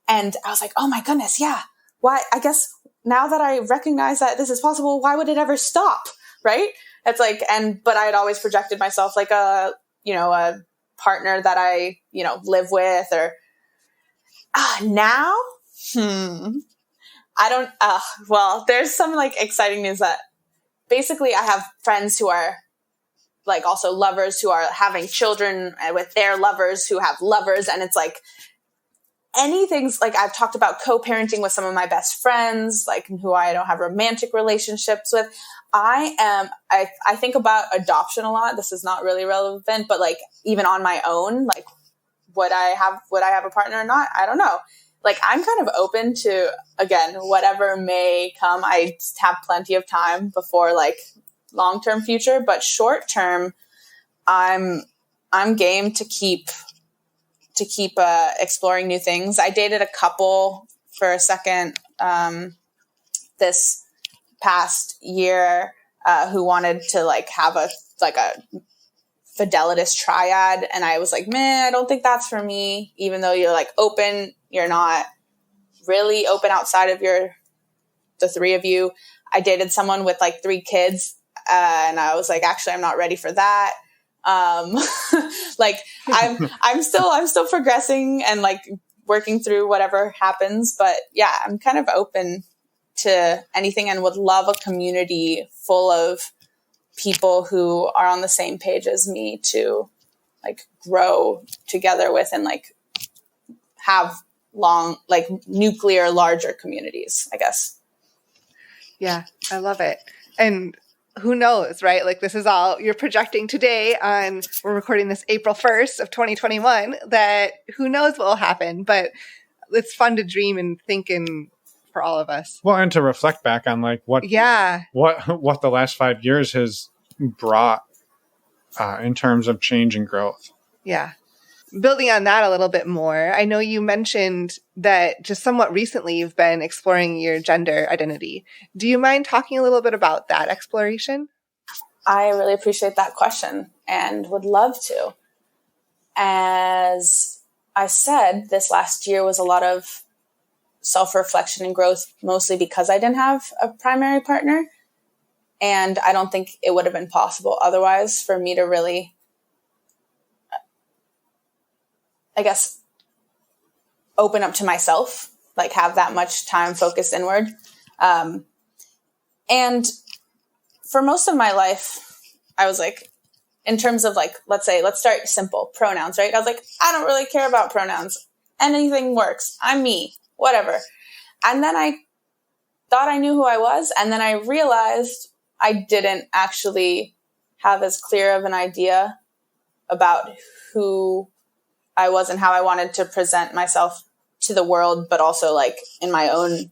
And I was like, oh my goodness, yeah. Why? I guess now that I recognize that this is possible, why would it ever stop? Right? It's like, but I had always projected myself like a partner that I, live with or now. I don't, well, there's some like exciting news that basically I have friends who are like also lovers who are having children with their lovers who have lovers. And it's like anything's like, I've talked about co-parenting with some of my best friends, like who I don't have romantic relationships with. I think about adoption a lot. This is not really relevant, but like even on my own, like would I have a partner or not? I don't know. Like I'm kind of open to, again, whatever may come. I have plenty of time before like long-term future, but short-term, I'm game to keep exploring new things. I dated a couple for a second this past year who wanted to like have a fidelitous triad, and I was like, man, I don't think that's for me. Even though you're like open, you're not really open outside of the three of you. I dated someone with like 3 kids, and I was like, actually, I'm not ready for that. Like I'm still progressing and like working through whatever happens, but yeah, I'm kind of open to anything and would love a community full of people who are on the same page as me to like grow together with and like have long, like nuclear, larger communities, I guess. Yeah, I love it. And who knows, right? Like this is all you're projecting today we're recording this April 1st of 2021, that who knows what will happen, but it's fun to dream and think for all of us. Well, and to reflect back on like what the last 5 years has brought in terms of change and growth. Yeah. Building on that a little bit more, I know you mentioned that just somewhat recently you've been exploring your gender identity. Do you mind talking a little bit about that exploration? I really appreciate that question and would love to. As I said, this last year was a lot of self-reflection and growth, mostly because I didn't have a primary partner. And I don't think it would have been possible otherwise for me to really, I guess, open up to myself, like have that much time focused inward. And for most of my life, I was like, in terms of like, let's start simple, pronouns, right? I was like, I don't really care about pronouns. Anything works. I'm me, whatever. And then I thought I knew who I was. And then I realized I didn't actually have as clear of an idea about who I was and how I wanted to present myself to the world, but also like in my own,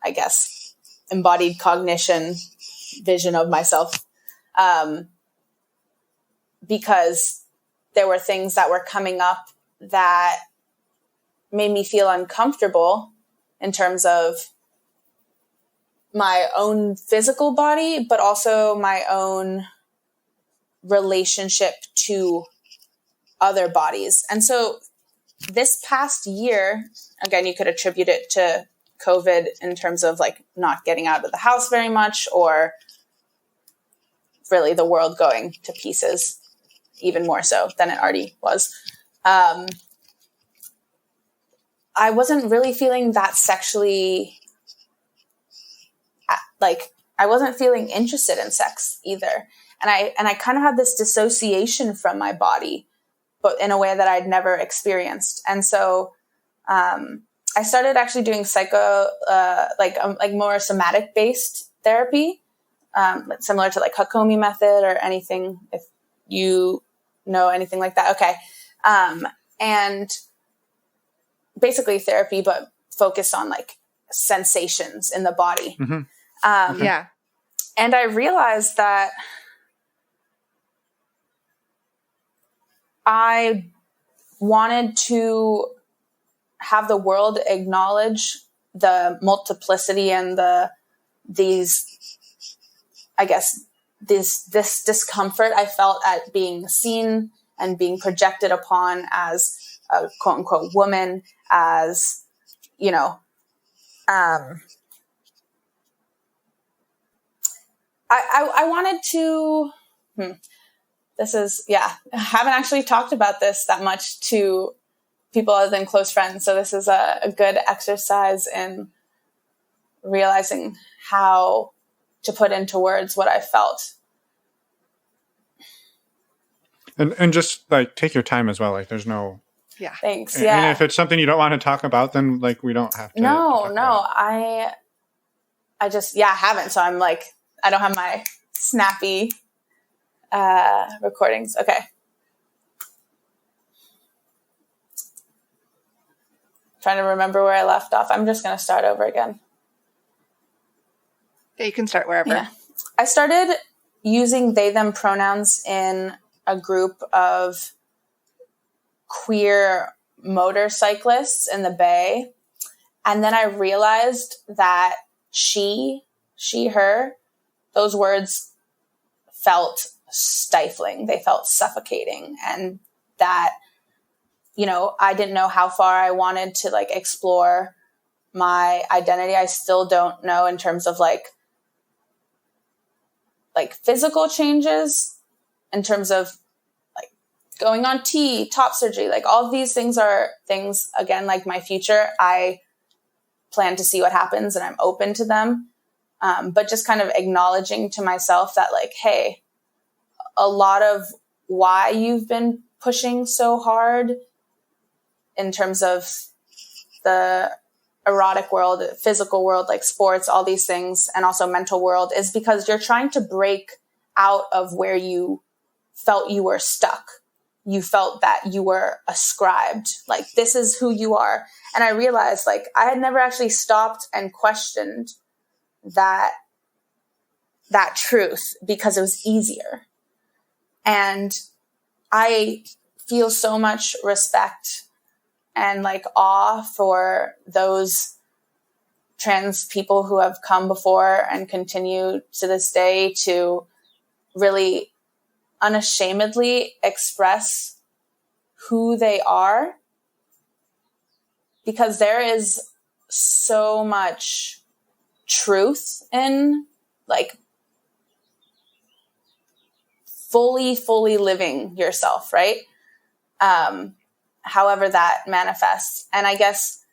I guess, embodied cognition vision of myself. Because there were things that were coming up that made me feel uncomfortable in terms of my own physical body, but also my own relationship to other bodies. And so this past year, again, you could attribute it to COVID in terms of like not getting out of the house very much, or really the world going to pieces even more so than it already was. I wasn't really feeling that sexually, like I wasn't feeling interested in sex either. And I kind of had this dissociation from my body, but in a way that I'd never experienced. And so I started actually doing like more somatic based therapy similar to like Hakomi method or anything, if you know anything like that. Okay. And basically therapy, but focused on like sensations in the body. Yeah. And I realized that I wanted to have the world acknowledge the multiplicity and this discomfort I felt at being seen and being projected upon as a quote unquote woman, as, you know, I wanted to, I haven't actually talked about this that much to people other than close friends. So this is a good exercise in realizing how to put into words what I felt. And just like take your time as well. Like there's no. Yeah. Thanks. And if it's something you don't want to talk about, then like we don't have to. No. I just, haven't. So I'm like, I don't have my snappy recordings. Okay. Trying to remember where I left off. I'm just going to start over again. Yeah, you can start wherever. Yeah. I started using they, them pronouns in a group of queer motorcyclists in the Bay. And then I realized that she, her, those words felt stifling. They felt suffocating. And that, you know, I didn't know how far I wanted to like explore my identity. I still don't know in terms of like physical changes, in terms of like going on top surgery, like all of these things are things, again, like my future. I plan to see what happens and I'm open to them. But just kind of acknowledging to myself that like, hey, a lot of why you've been pushing so hard in terms of the erotic world, physical world, like sports, all these things, and also mental world, is because you're trying to break out of where you felt you were stuck. You felt that you were ascribed, like this is who you are. And I realized like I had never actually stopped and questioned that truth because it was easier. And I feel so much respect and like awe for those trans people who have come before and continue to this day to really unashamedly express who they are, because there is so much truth in like fully living yourself, right? However that manifests. And I guess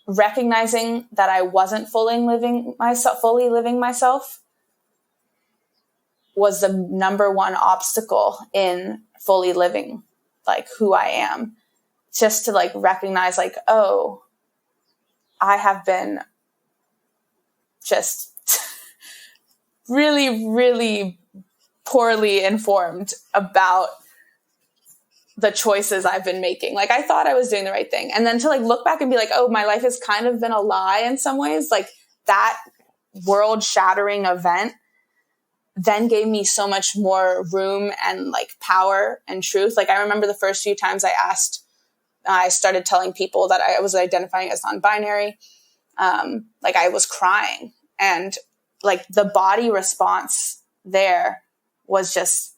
recognizing that I wasn't fully living myself was the number one obstacle in fully living like who I am. Just to like recognize like, oh, I have been just really, really poorly informed about the choices I've been making. Like I thought I was doing the right thing. And then to like look back and be like, oh, my life has kind of been a lie in some ways. Like that world shattering event then gave me so much more room and like power and truth. Like I remember the first few times I started telling people that I was identifying as non-binary. Like I was crying, and like the body response there was just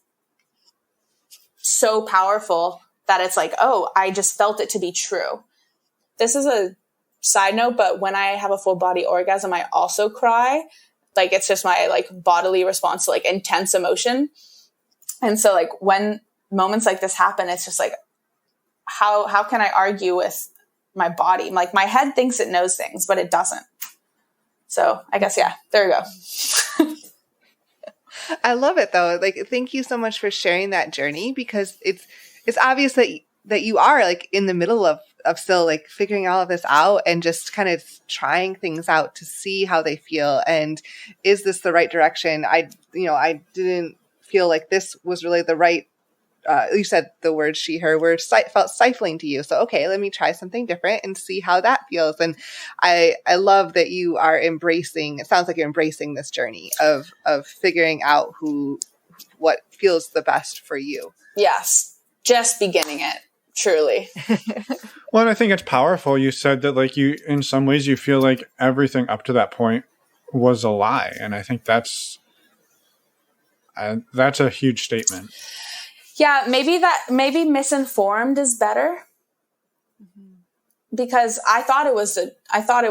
so powerful that it's like, oh, I just felt it to be true. This is a side note, but when I have a full body orgasm, I also cry. Like it's just my like bodily response to like intense emotion. And so like when moments like this happen, it's just like, how can I argue with my body? Like my head thinks it knows things, but it doesn't. So I guess, yeah, there you go. I love it though. Like, thank you so much for sharing that journey, because it's obvious that you are like in the middle of of still like figuring all of this out and just kind of trying things out to see how they feel. And is this the right direction? I didn't feel like this was really the right, you said the word she, her word felt stifling to you. So, okay, let me try something different and see how that feels. And I love that you are embracing, it sounds like you're embracing this journey of figuring out what feels the best for you. Yes. Just beginning it. Truly. Well, I think it's powerful. You said that like you, in some ways you feel like everything up to that point was a lie. And I think that's a huge statement. Yeah. Maybe misinformed is better, because I thought it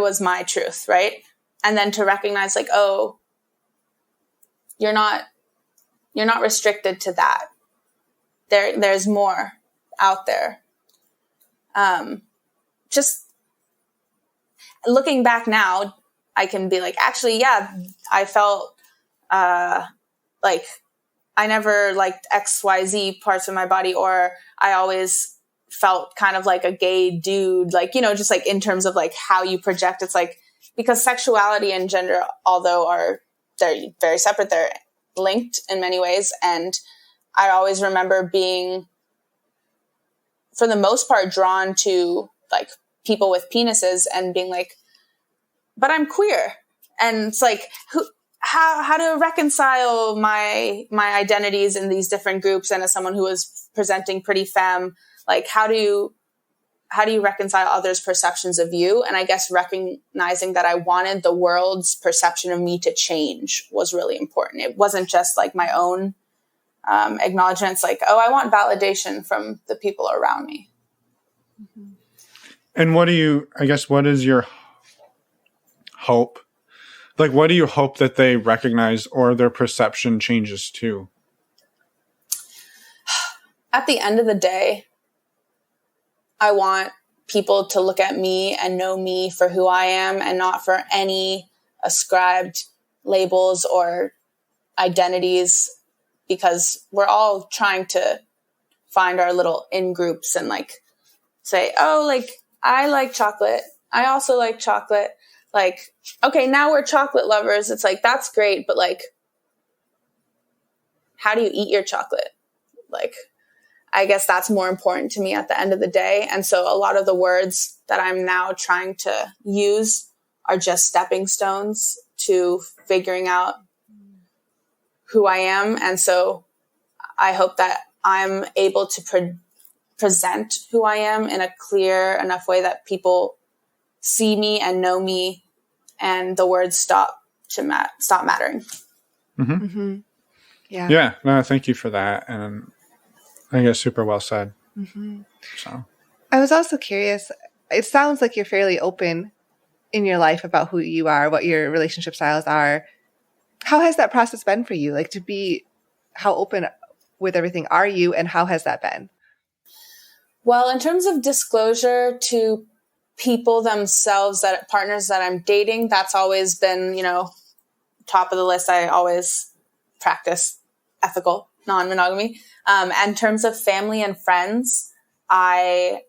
was my truth. Right. And then to recognize like, oh, you're not restricted to that. There's more out there. Just looking back now, I can be like, actually, yeah, I felt like I never liked XYZ parts of my body, or I always felt kind of like a gay dude, like, just like in terms of like how you project. It's like, because sexuality and gender, although they're very separate, they're linked in many ways. And I always remember being, for the most part, drawn to like people with penises and being like, but I'm queer. And it's like, how to reconcile my identities in these different groups. And as someone who was presenting pretty femme, like how do you reconcile others' perceptions of you? And I guess recognizing that I wanted the world's perception of me to change was really important. It wasn't just like my own acknowledgments, like, oh, I want validation from the people around me. And what is your hope? Like, what do you hope that they recognize or their perception changes to? At the end of the day, I want people to look at me and know me for who I am and not for any ascribed labels or identities, because we're all trying to find our little in groups and like say, oh, like I like chocolate. I also like chocolate. Like, okay, now we're chocolate lovers. It's like, that's great. But like, how do you eat your chocolate? Like, I guess that's more important to me at the end of the day. And so a lot of the words that I'm now trying to use are just stepping stones to figuring out who I am. And so I hope that I'm able to present who I am in a clear enough way that people see me and know me, and the words stop mattering. Mm-hmm. Mm-hmm. Yeah. Yeah. No, thank you for that. And I think it's super well said. Mm-hmm. So I was also curious, it sounds like you're fairly open in your life about who you are, what your relationship styles are. How has that process been for you? Like, how open with everything are you, and how has that been? Well, in terms of disclosure to people themselves, partners that I'm dating, that's always been, top of the list. I always practice ethical non-monogamy. And in terms of family and friends, at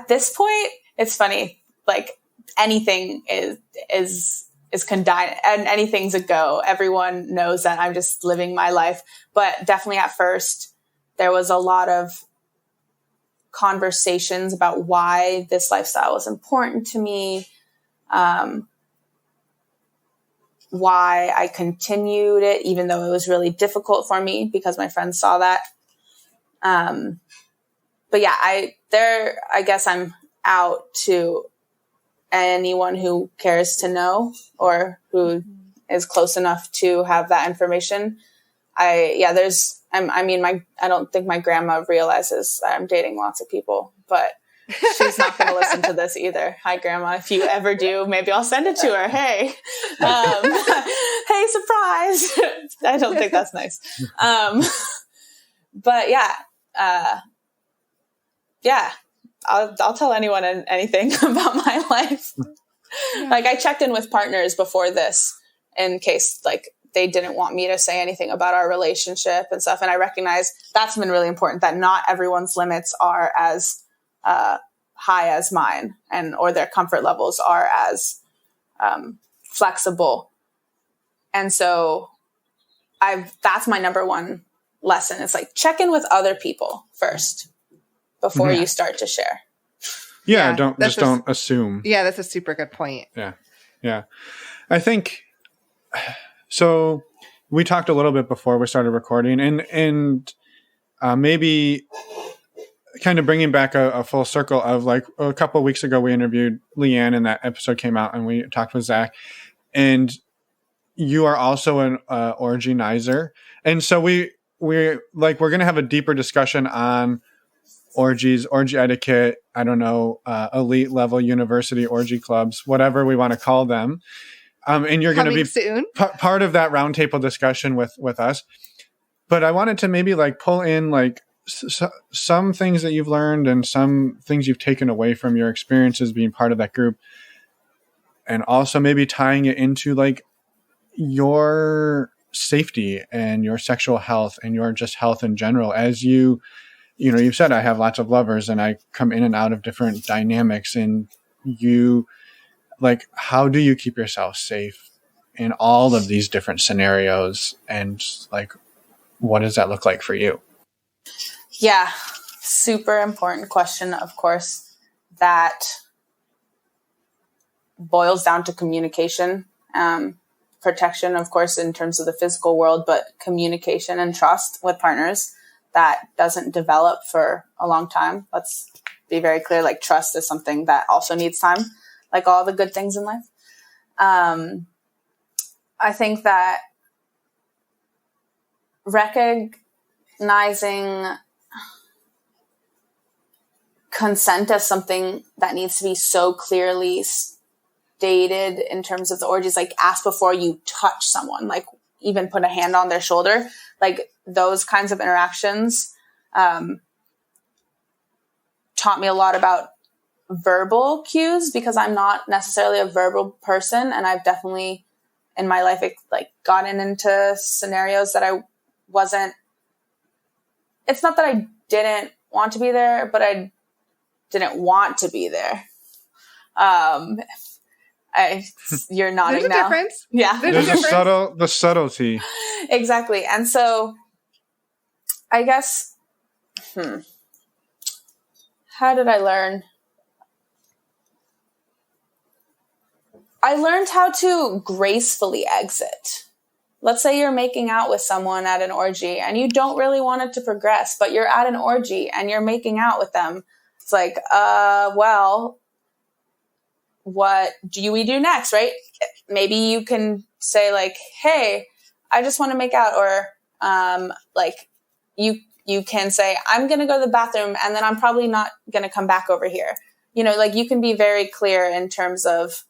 this point, it's funny, like anything is condign and anything's a go. Everyone knows that I'm just living my life. But definitely at first, there was a lot of conversations about why this lifestyle was important to me, why I continued it, even though it was really difficult for me because my friends saw that. But yeah, I guess I'm out to anyone who cares to know or who is close enough to have that information. I don't think my grandma realizes that I'm dating lots of people, but she's not going to listen to this either. Hi, Grandma. If you ever do, maybe I'll send it to her. Hey, hey, surprise. I don't think that's nice. But yeah, I'll tell anyone and anything about my life. Yeah. Like I checked in with partners before this in case like they didn't want me to say anything about our relationship and stuff. And I recognize that's been really important, that not everyone's limits are as high as mine, or their comfort levels are as flexible. And so that's my number one lesson. It's like, check in with other people first before you start to share. Yeah, don't assume. Yeah, that's a super good point. Yeah. I think, so we talked a little bit before we started recording, and maybe kind of bringing back a full circle of, like, a couple of weeks ago, we interviewed Leanne and that episode came out, and we talked with Zach, and you are also an orginizer. And so we're going to have a deeper discussion on orgies, orgy etiquette, I don't know, elite level university orgy clubs, whatever we want to call them. And you're going to be soon. Part of that roundtable discussion with us. But I wanted to maybe like pull in like some things that you've learned and some things you've taken away from your experiences being part of that group. And also maybe tying it into like your safety and your sexual health and your just health in general. As you've said, I have lots of lovers and I come in and out of different dynamics, and how do you keep yourself safe in all of these different scenarios? And like, what does that look like for you? Yeah. Super important question, of course, that boils down to communication, protection, of course, in terms of the physical world, but communication and trust with partners that doesn't develop for a long time. Let's be very clear. Like, trust is something that also needs time, like all the good things in life. I think that recognizing consent as something that needs to be so clearly stated in terms of the orgies, like ask before you touch someone, like even put a hand on their shoulder, like those kinds of interactions taught me a lot about verbal cues, because I'm not necessarily a verbal person, and I've definitely in my life like gotten into scenarios that I wasn't. It's not that I didn't want to be there, but I didn't want to be there. You're nodding There's a now. difference. Yeah, there's the subtlety. Exactly, and so I guess, how did I learn? I learned how to gracefully exit. Let's say you're making out with someone at an orgy and you don't really want it to progress, but you're at an orgy and you're making out with them. It's like, well, what do we do next, right? Maybe you can say like, hey, I just want to make out. Or like you can say, I'm going to go to the bathroom and then I'm probably not going to come back over here. Like you can be very clear in terms of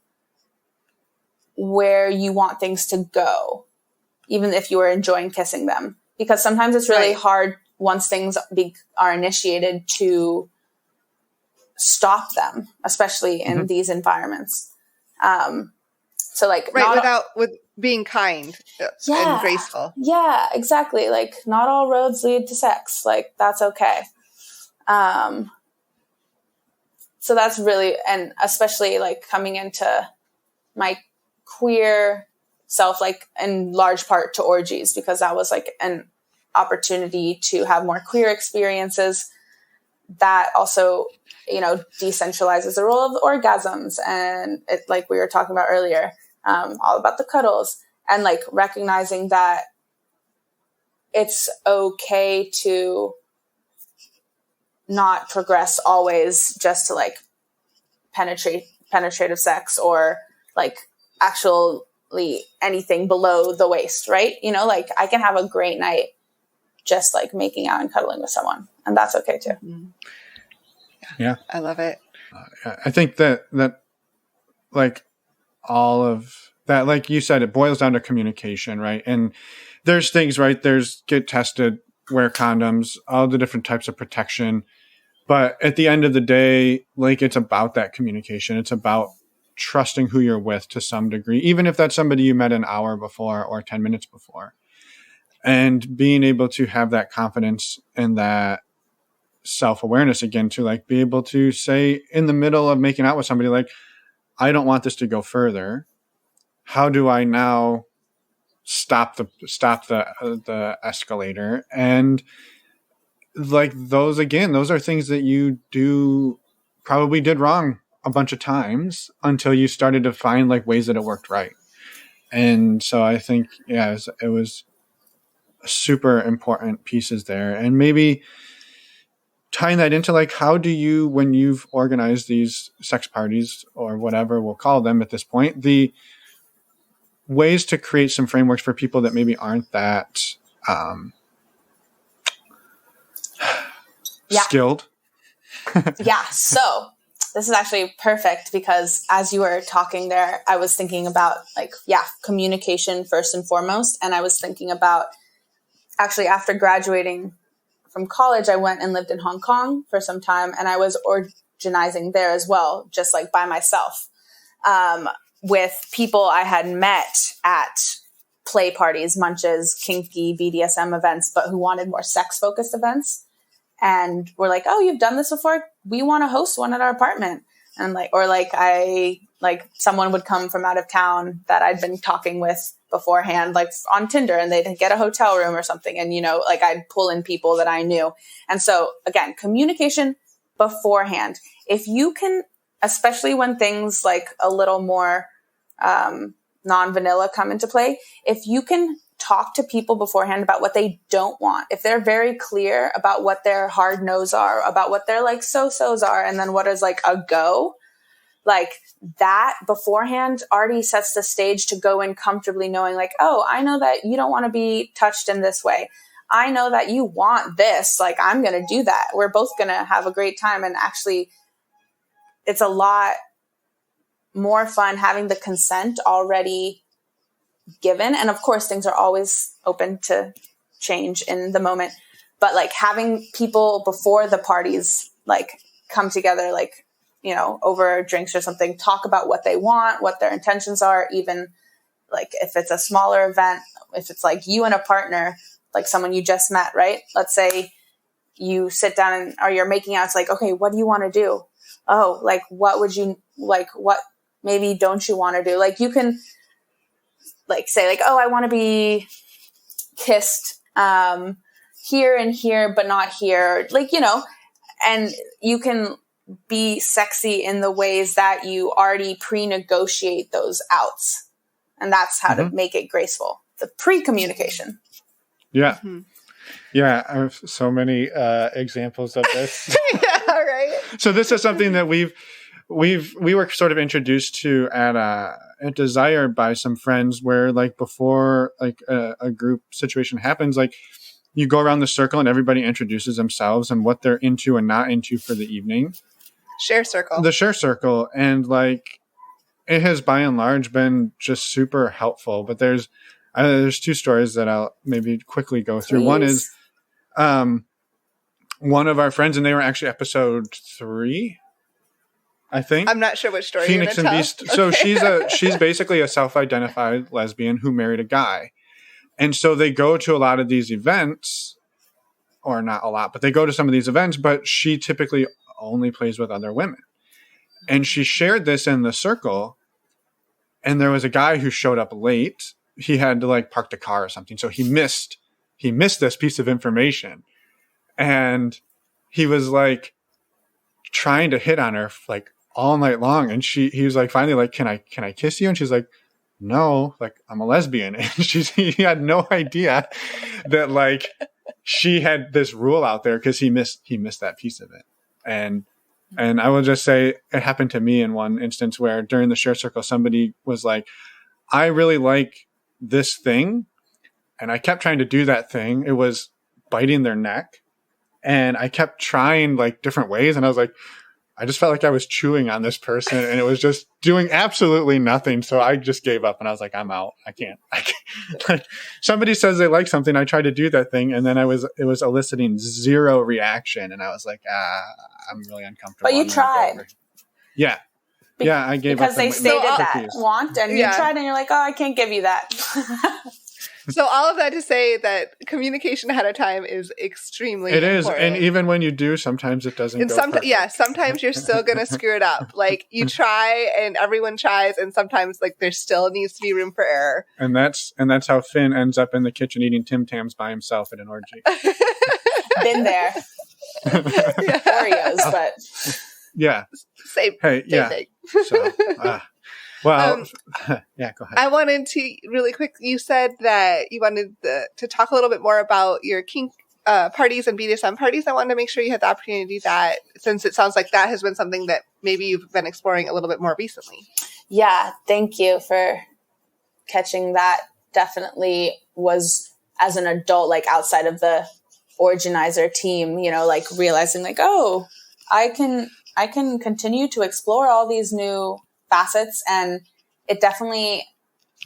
where you want things to go, even if you are enjoying kissing them. Because sometimes it's really hard once things are initiated to stop them, especially in these environments. So like, with being kind and graceful. Yeah, exactly. Like not all roads lead to sex. Like that's okay. So that's really, and especially like coming into my queer self, like in large part to orgies, because that was like an opportunity to have more queer experiences. That also, decentralizes the role of the orgasms, and it, like we were talking about earlier, all about the cuddles, and like recognizing that it's okay to not progress always just to like penetrative sex or like actually anything below the waist, right? Like I can have a great night just like making out and cuddling with someone, and that's okay too. Mm-hmm. Yeah. I love it. I think that like all of that, like you said, it boils down to communication, right? And there's things, right? There's get tested, wear condoms, all the different types of protection. But at the end of the day, like it's about that communication. It's about trusting who you're with to some degree, even if that's somebody you met an hour before or 10 minutes before. And being able to have that confidence and that self-awareness again, to like be able to say in the middle of making out with somebody, like, I don't want this to go further. How do I now stop the escalator? And like those are things that you probably did wrong a bunch of times until you started to find like ways that it worked right. And so I think, yeah, it was super important pieces there. And maybe tying that into like, how do you, when you've organized these sex parties or whatever we'll call them at this point, the ways to create some frameworks for people that maybe aren't that skilled? Yeah. So this is actually perfect because as you were talking there, I was thinking about like, communication first and foremost. And I was thinking about actually after graduating from college, I went and lived in Hong Kong for some time, and I was organizing there as well, just like by myself, with people I had met at play parties, munches, kinky BDSM events, but who wanted more sex focused events. And we're like, oh, you've done this before? We want to host one at our apartment. And someone would come from out of town that I'd been talking with beforehand, like on Tinder, and they'd get a hotel room or something. And, like I'd pull in people that I knew. And so again, communication beforehand. If you can, especially when things like a little more non-vanilla come into play, if you can talk to people beforehand about what they don't want, if they're very clear about what their hard no's are, about what their like so-sos are, and then what is like a go, like that beforehand already sets the stage to go in comfortably knowing like, oh, I know that you don't want to be touched in this way. I know that you want this. Like, I'm going to do that. We're both going to have a great time. And actually, it's a lot more fun having the consent already given. And of course, things are always open to change in the moment. But like having people before the parties like come together, like, over drinks or something, talk about what they want, what their intentions are, even like if it's a smaller event, if it's like you and a partner, like someone you just met, right? Let's say you sit down or you're making out. It's like, okay, what do you want to do? Oh, like, what would you like, what maybe don't you want to do? Like you can like say like, oh, I want to be kissed here and here, but not here. Like, and you can be sexy in the ways that you already pre-negotiate those outs. And that's how to make it graceful. The pre-communication. Yeah. Mm-hmm. Yeah. I have so many examples of this. Yeah, right. So this is something that we were sort of introduced to at Desire by some friends where like before like a group situation happens, like you go around the circle and everybody introduces themselves and what they're into and not into for the evening. The share circle. And like, it has by and large been just super helpful, but there's two stories that I'll maybe quickly go through. Please. One is, one of our friends, and they were actually episode 3, I think. I'm not sure which story Phoenix you're and tell. Beast. Okay. So she's basically a self-identified lesbian who married a guy. And so they go to a lot of these events, or not a lot, but they go to some of these events, but she typically only plays with other women. And she shared this in the circle, and there was a guy who showed up late. He had to like park the car or something. So he missed this piece of information. And he was like trying to hit on her like all night long. And he was like, finally like, can I kiss you? And she's like, no, like I'm a lesbian. And he had no idea that like she had this rule out there because he missed that piece of it. And I will just say it happened to me in one instance where during the share circle, somebody was like, I really like this thing. And I kept trying to do that thing. It was biting their neck. And I kept trying like different ways. And I was like, I just felt like I was chewing on this person and it was just doing absolutely nothing. So I just gave up and I was like, I'm out. I can't. Like somebody says they like something. I tried to do that thing. And then it was eliciting zero reaction. And I was like, I'm really uncomfortable. But you tried. Yeah. I gave because up they on stated that cookies. want, and you tried, and you're like, oh, I can't give you that. So all of that to say that communication ahead of time is extremely important. And even when you do, sometimes it doesn't go perfect. Yeah, sometimes you're still going to screw it up. Like, you try, and everyone tries, and sometimes, like, there still needs to be room for error. And that's how Finn ends up in the kitchen eating Tim Tams by himself at an orgy. Been there. Oreos, but... Yeah. Same thing. So, well, yeah, go ahead. I wanted to really quick. You said that you wanted to talk a little bit more about your kink parties and BDSM parties. I wanted to make sure you had the opportunity that, since it sounds like that has been something that maybe you've been exploring a little bit more recently. Yeah, thank you for catching that. Definitely was, as an adult, like outside of the organizer team, you know, like realizing like, oh, I can continue to explore all these new facets, and it definitely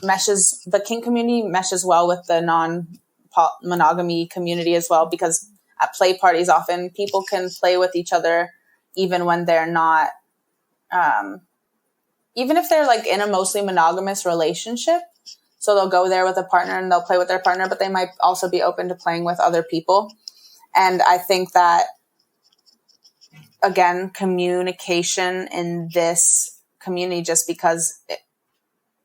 meshes, the kink community meshes well with the non-monogamy community as well, because at play parties often people can play with each other even when they're not, even if they're like in a mostly monogamous relationship. So they'll go there with a partner and they'll play with their partner, but they might also be open to playing with other people. And I think that, again, communication in this community, just because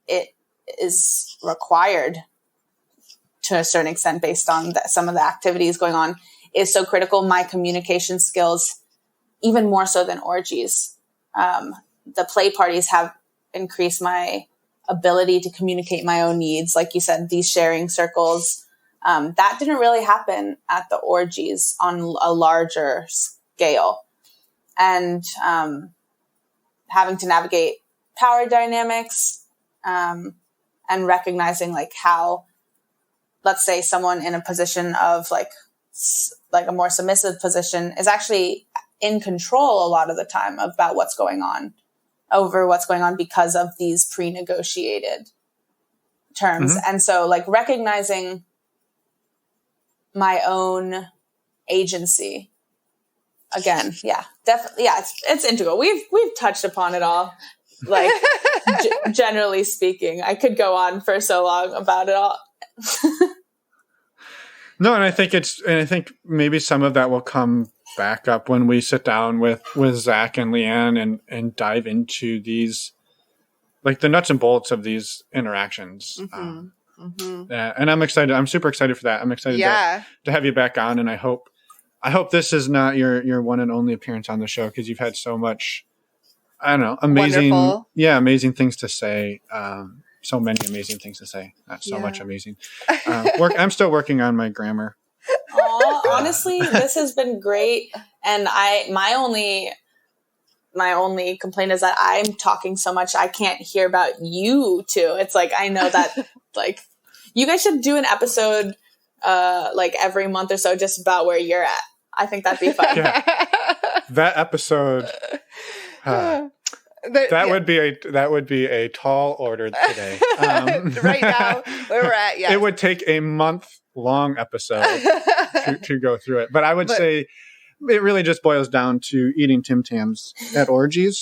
it is required to a certain extent based on some of the activities going on, is so critical. My communication skills, even more so than orgies, the play parties have increased my ability to communicate my own needs. Like you said, these sharing circles, that didn't really happen at the orgies on a larger scale. And having to navigate power dynamics, and recognizing like how, let's say someone in a position of like a more submissive position is actually in control a lot of the time about what's going on because of these pre-negotiated terms. Mm-hmm. And so like recognizing my own agency, again, definitely. Yeah, it's integral. We've touched upon it all. Like, generally speaking, I could go on for so long about it all. No, and I think maybe some of that will come back up when we sit down with Zach and Leanne and dive into these, like the nuts and bolts of these interactions. Mm-hmm. And I'm excited. I'm super excited for that. I'm excited to have you back on, and I hope this is not your one and only appearance on the show, because you've had so much, I don't know, amazing things to say. So many amazing things to say. Not so much amazing. I'm still working on my grammar. Honestly, this has been great. And my only complaint is that I'm talking so much I can't hear about you two. It's like, I know that like you guys should do an episode like every month or so just about where you're at. I think that'd be fun. Yeah. That episode that would be a tall order today. Right now, where we're at, it would take a month-long episode to go through it. But I would say it really just boils down to eating Tim Tams at orgies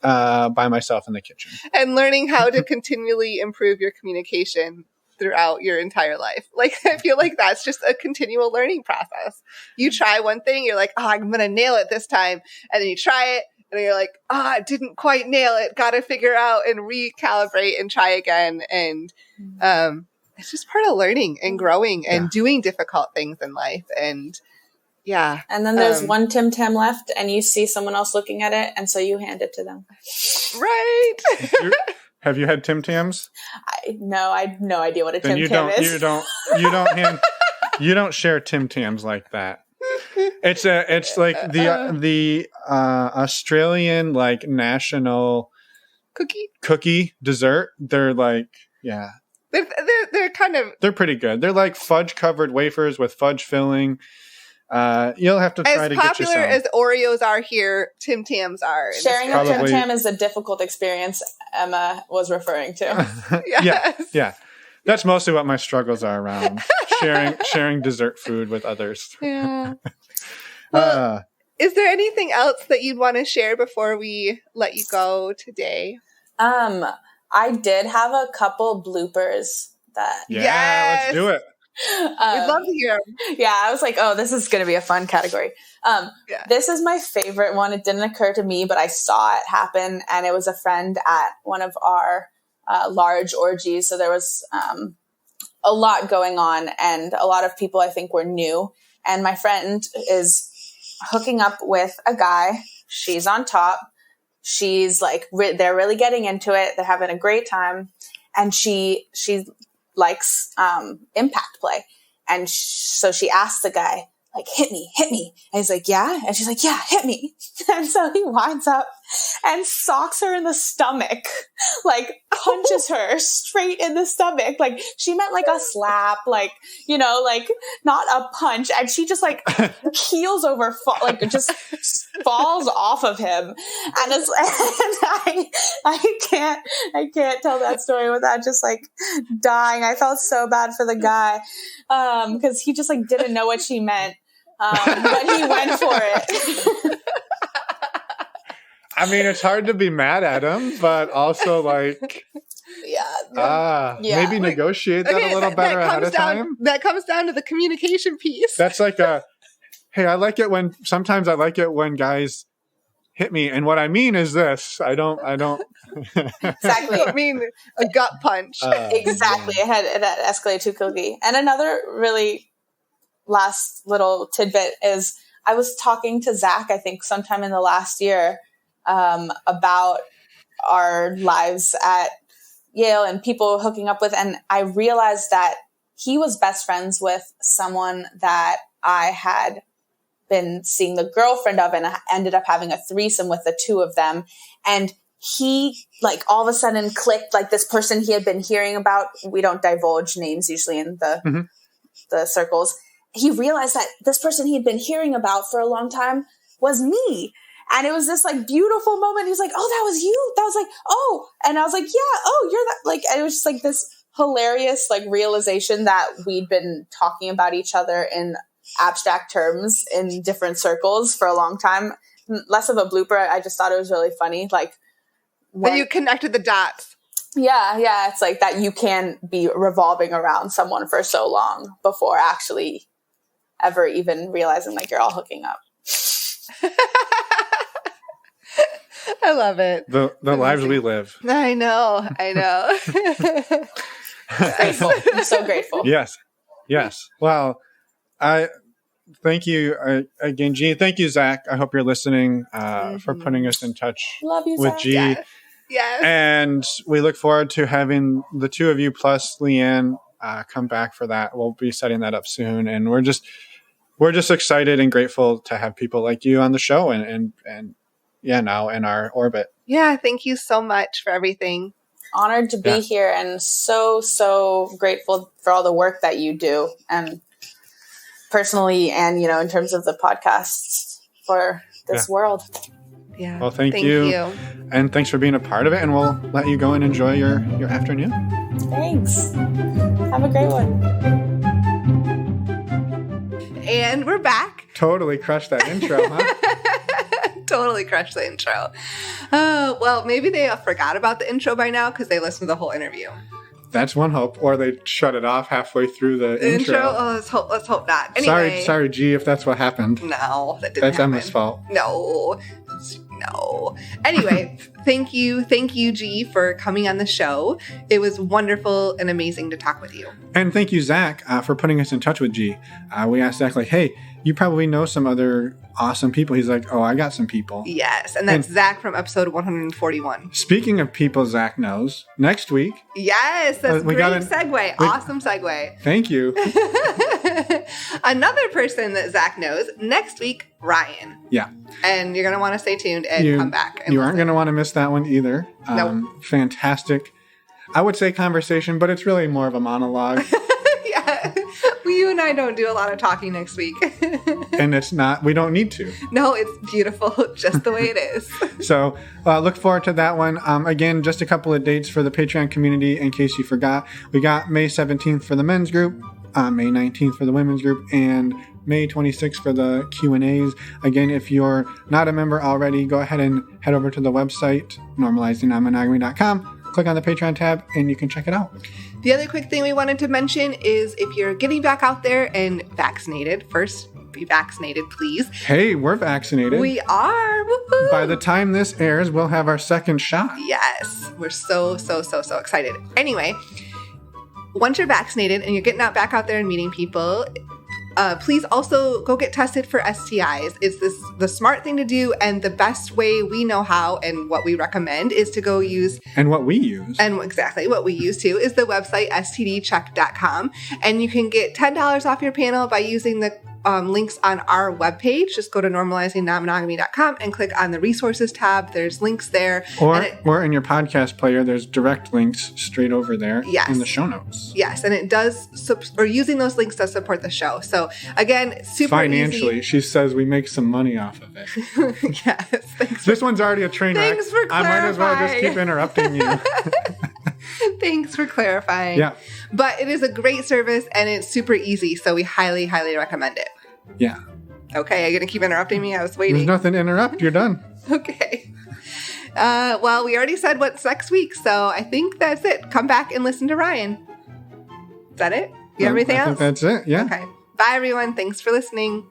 by myself in the kitchen. And learning how to continually improve your communication throughout your entire life. Like, I feel like that's just a continual learning process. You try one thing, you're like, oh, I'm going to nail it this time. And then you try it, and you're like, I didn't quite nail it. Got to figure out and recalibrate and try again. And it's just part of learning and growing and doing difficult things in life. And and then there's one Tim Tam left, and you see someone else looking at it, and so you hand it to them. Right. Have you had Tim Tams? No, I have no idea what a Tim Tam is. You don't share Tim Tams like that. It's like the Australian like national cookie dessert. They're like they're kind of, they're pretty good. They're like fudge covered wafers with fudge filling. You'll have to try to get you some. As popular as Oreos are here, Tim Tams are. Sharing a Tim Tam is a difficult experience Emma was referring to. Yeah. That's mostly what my struggles are around sharing dessert food with others. Yeah. Well, Is there anything else that you'd want to share before we let you go today? I did have a couple bloopers that. Yeah, let's do it. We'd love to hear them. Yeah, I was like, oh, this is going to be a fun category. This is my favorite one. It didn't occur to me, but I saw it happen, and it was a friend at one of our large orgies. So there was a lot going on, and a lot of people I think were new. And my friend is hooking up with a guy. She's on top. She's like, they're really getting into it. They're having a great time. And she likes impact play. And so she asks the guy, like, hit me. And he's like, yeah. And she's like, yeah, hit me. And so he winds up and socks her in the stomach, like punches her straight in the stomach. Like she meant like a slap, like, you know, like not a punch. And she just like keels over, like just falls off of him. And it's, and I can't tell that story without just like dying. I felt so bad for the guy. Cause he just like didn't know what she meant. But he went for it. I mean, it's hard to be mad at him, but also like, maybe negotiate that a little better ahead of time. That comes down to the communication piece. That's like sometimes I like it when guys hit me. And what I mean is this, I don't. Exactly. I mean, a gut punch. Exactly. It had escalated too quickly. And another really last little tidbit is I was talking to Zach, I think sometime in the last year, about our lives at Yale and people hooking up with, and I realized that he was best friends with someone that I had been seeing the girlfriend of, and I ended up having a threesome with the two of them. And he like all of a sudden clicked, like this person he had been hearing about. We don't divulge names usually in the circles. He realized that this person he had been hearing about for a long time was me. And it was this like beautiful moment. He's like, oh, that was you. That was like, oh. And I was like, yeah, oh, you're that. Like, and it was just like this hilarious like realization that we'd been talking about each other in abstract terms in different circles for a long time. Less of a blooper. I just thought it was really funny. Like, when you connected the dots. Yeah. It's like that you can be revolving around someone for so long before actually ever even realizing like you're all hooking up. I love it. The lives we live. I know. Grateful. I'm so grateful. Yes. Well, I thank you again, G. Thank you, Zach. I hope you're listening for putting us in touch Love you, with Zach. G. Yes. And we look forward to having the two of you plus Leanne come back for that. We'll be setting that up soon, and we're just excited and grateful to have people like you on the show and now in our orbit. Yeah, thank you so much for everything. Honored to be here and so grateful for all the work that you do, and personally and, you know, in terms of the podcasts for this world. Yeah. Well, thank you. And thanks for being a part of it, and we'll let you go and enjoy your afternoon. Thanks. Have a great one. And we're back. Totally crushed that intro, huh? Totally crushed the intro. Oh, well, maybe they forgot about the intro by now because they listened to the whole interview. That's one hope. Or they shut it off halfway through the intro. Oh, let's hope not. Anyway. Sorry, G, if that's what happened. No, that didn't That's happen. Emma's fault. No. Anyway, thank you, G, for coming on the show. It was wonderful and amazing to talk with you. And thank you, Zach, for putting us in touch with G. We asked Zach, like, hey, you probably know some other awesome people. He's like, oh, I got some people. Yes, and that's Zach from episode 141. Speaking of people Zach knows, next week. Yes, that's a great segue. Awesome segue. Thank you. Another person that Zach knows, next week, Ryan. Yeah. And you're going to want to stay tuned and come back. And you aren't going to want to miss that one either. Nope. Fantastic. I would say conversation, but it's really more of a monologue. Yeah. You and I don't do a lot of talking next week. And we don't need to. No, it's beautiful just the way it is. So look forward to that one. Again, just a couple of dates for the Patreon community in case you forgot. We got May 17th for the men's group, May 19th for the women's group, and May 26th for the Q&As. Again, if you're not a member already, go ahead and head over to the website, normalizingnon-monogamy.com. Click on the Patreon tab and you can check it out. The other quick thing we wanted to mention is if you're getting back out there and vaccinated, first be vaccinated, please. Hey, we're vaccinated. We are. Woo-hoo. By the time this airs, we'll have our second shot. Yes. We're so excited. Anyway, once you're vaccinated and you're getting back out there and meeting people, please also go get tested for STIs. It's the smart thing to do, and the best way we know how and what we recommend is to go use. And what we use. And exactly what we use too is the website stdcheck.com. And you can get $10 off your panel by using the links on our webpage. Just go to normalizingnon-monogamy.com and click on the resources tab. There's links there. Or in your podcast player, there's direct links straight over there in the show notes. Yes, and it does, using those links does support the show. So again, super financially, easy. She says we make some money off of it. Yes. This one's already a train wreck. Thanks for clarifying. I might as well just keep interrupting you. Thanks for clarifying. Yeah. But it is a great service and it's super easy, so we highly, highly recommend it. Yeah. Okay, are you going to keep interrupting me? I was waiting. There's nothing to interrupt. You're done. Okay. Well, we already said what's next week, so I think that's it. Come back and listen to Ryan. Is that it? You have anything else? I think that's it, yeah. Okay. Bye, everyone. Thanks for listening.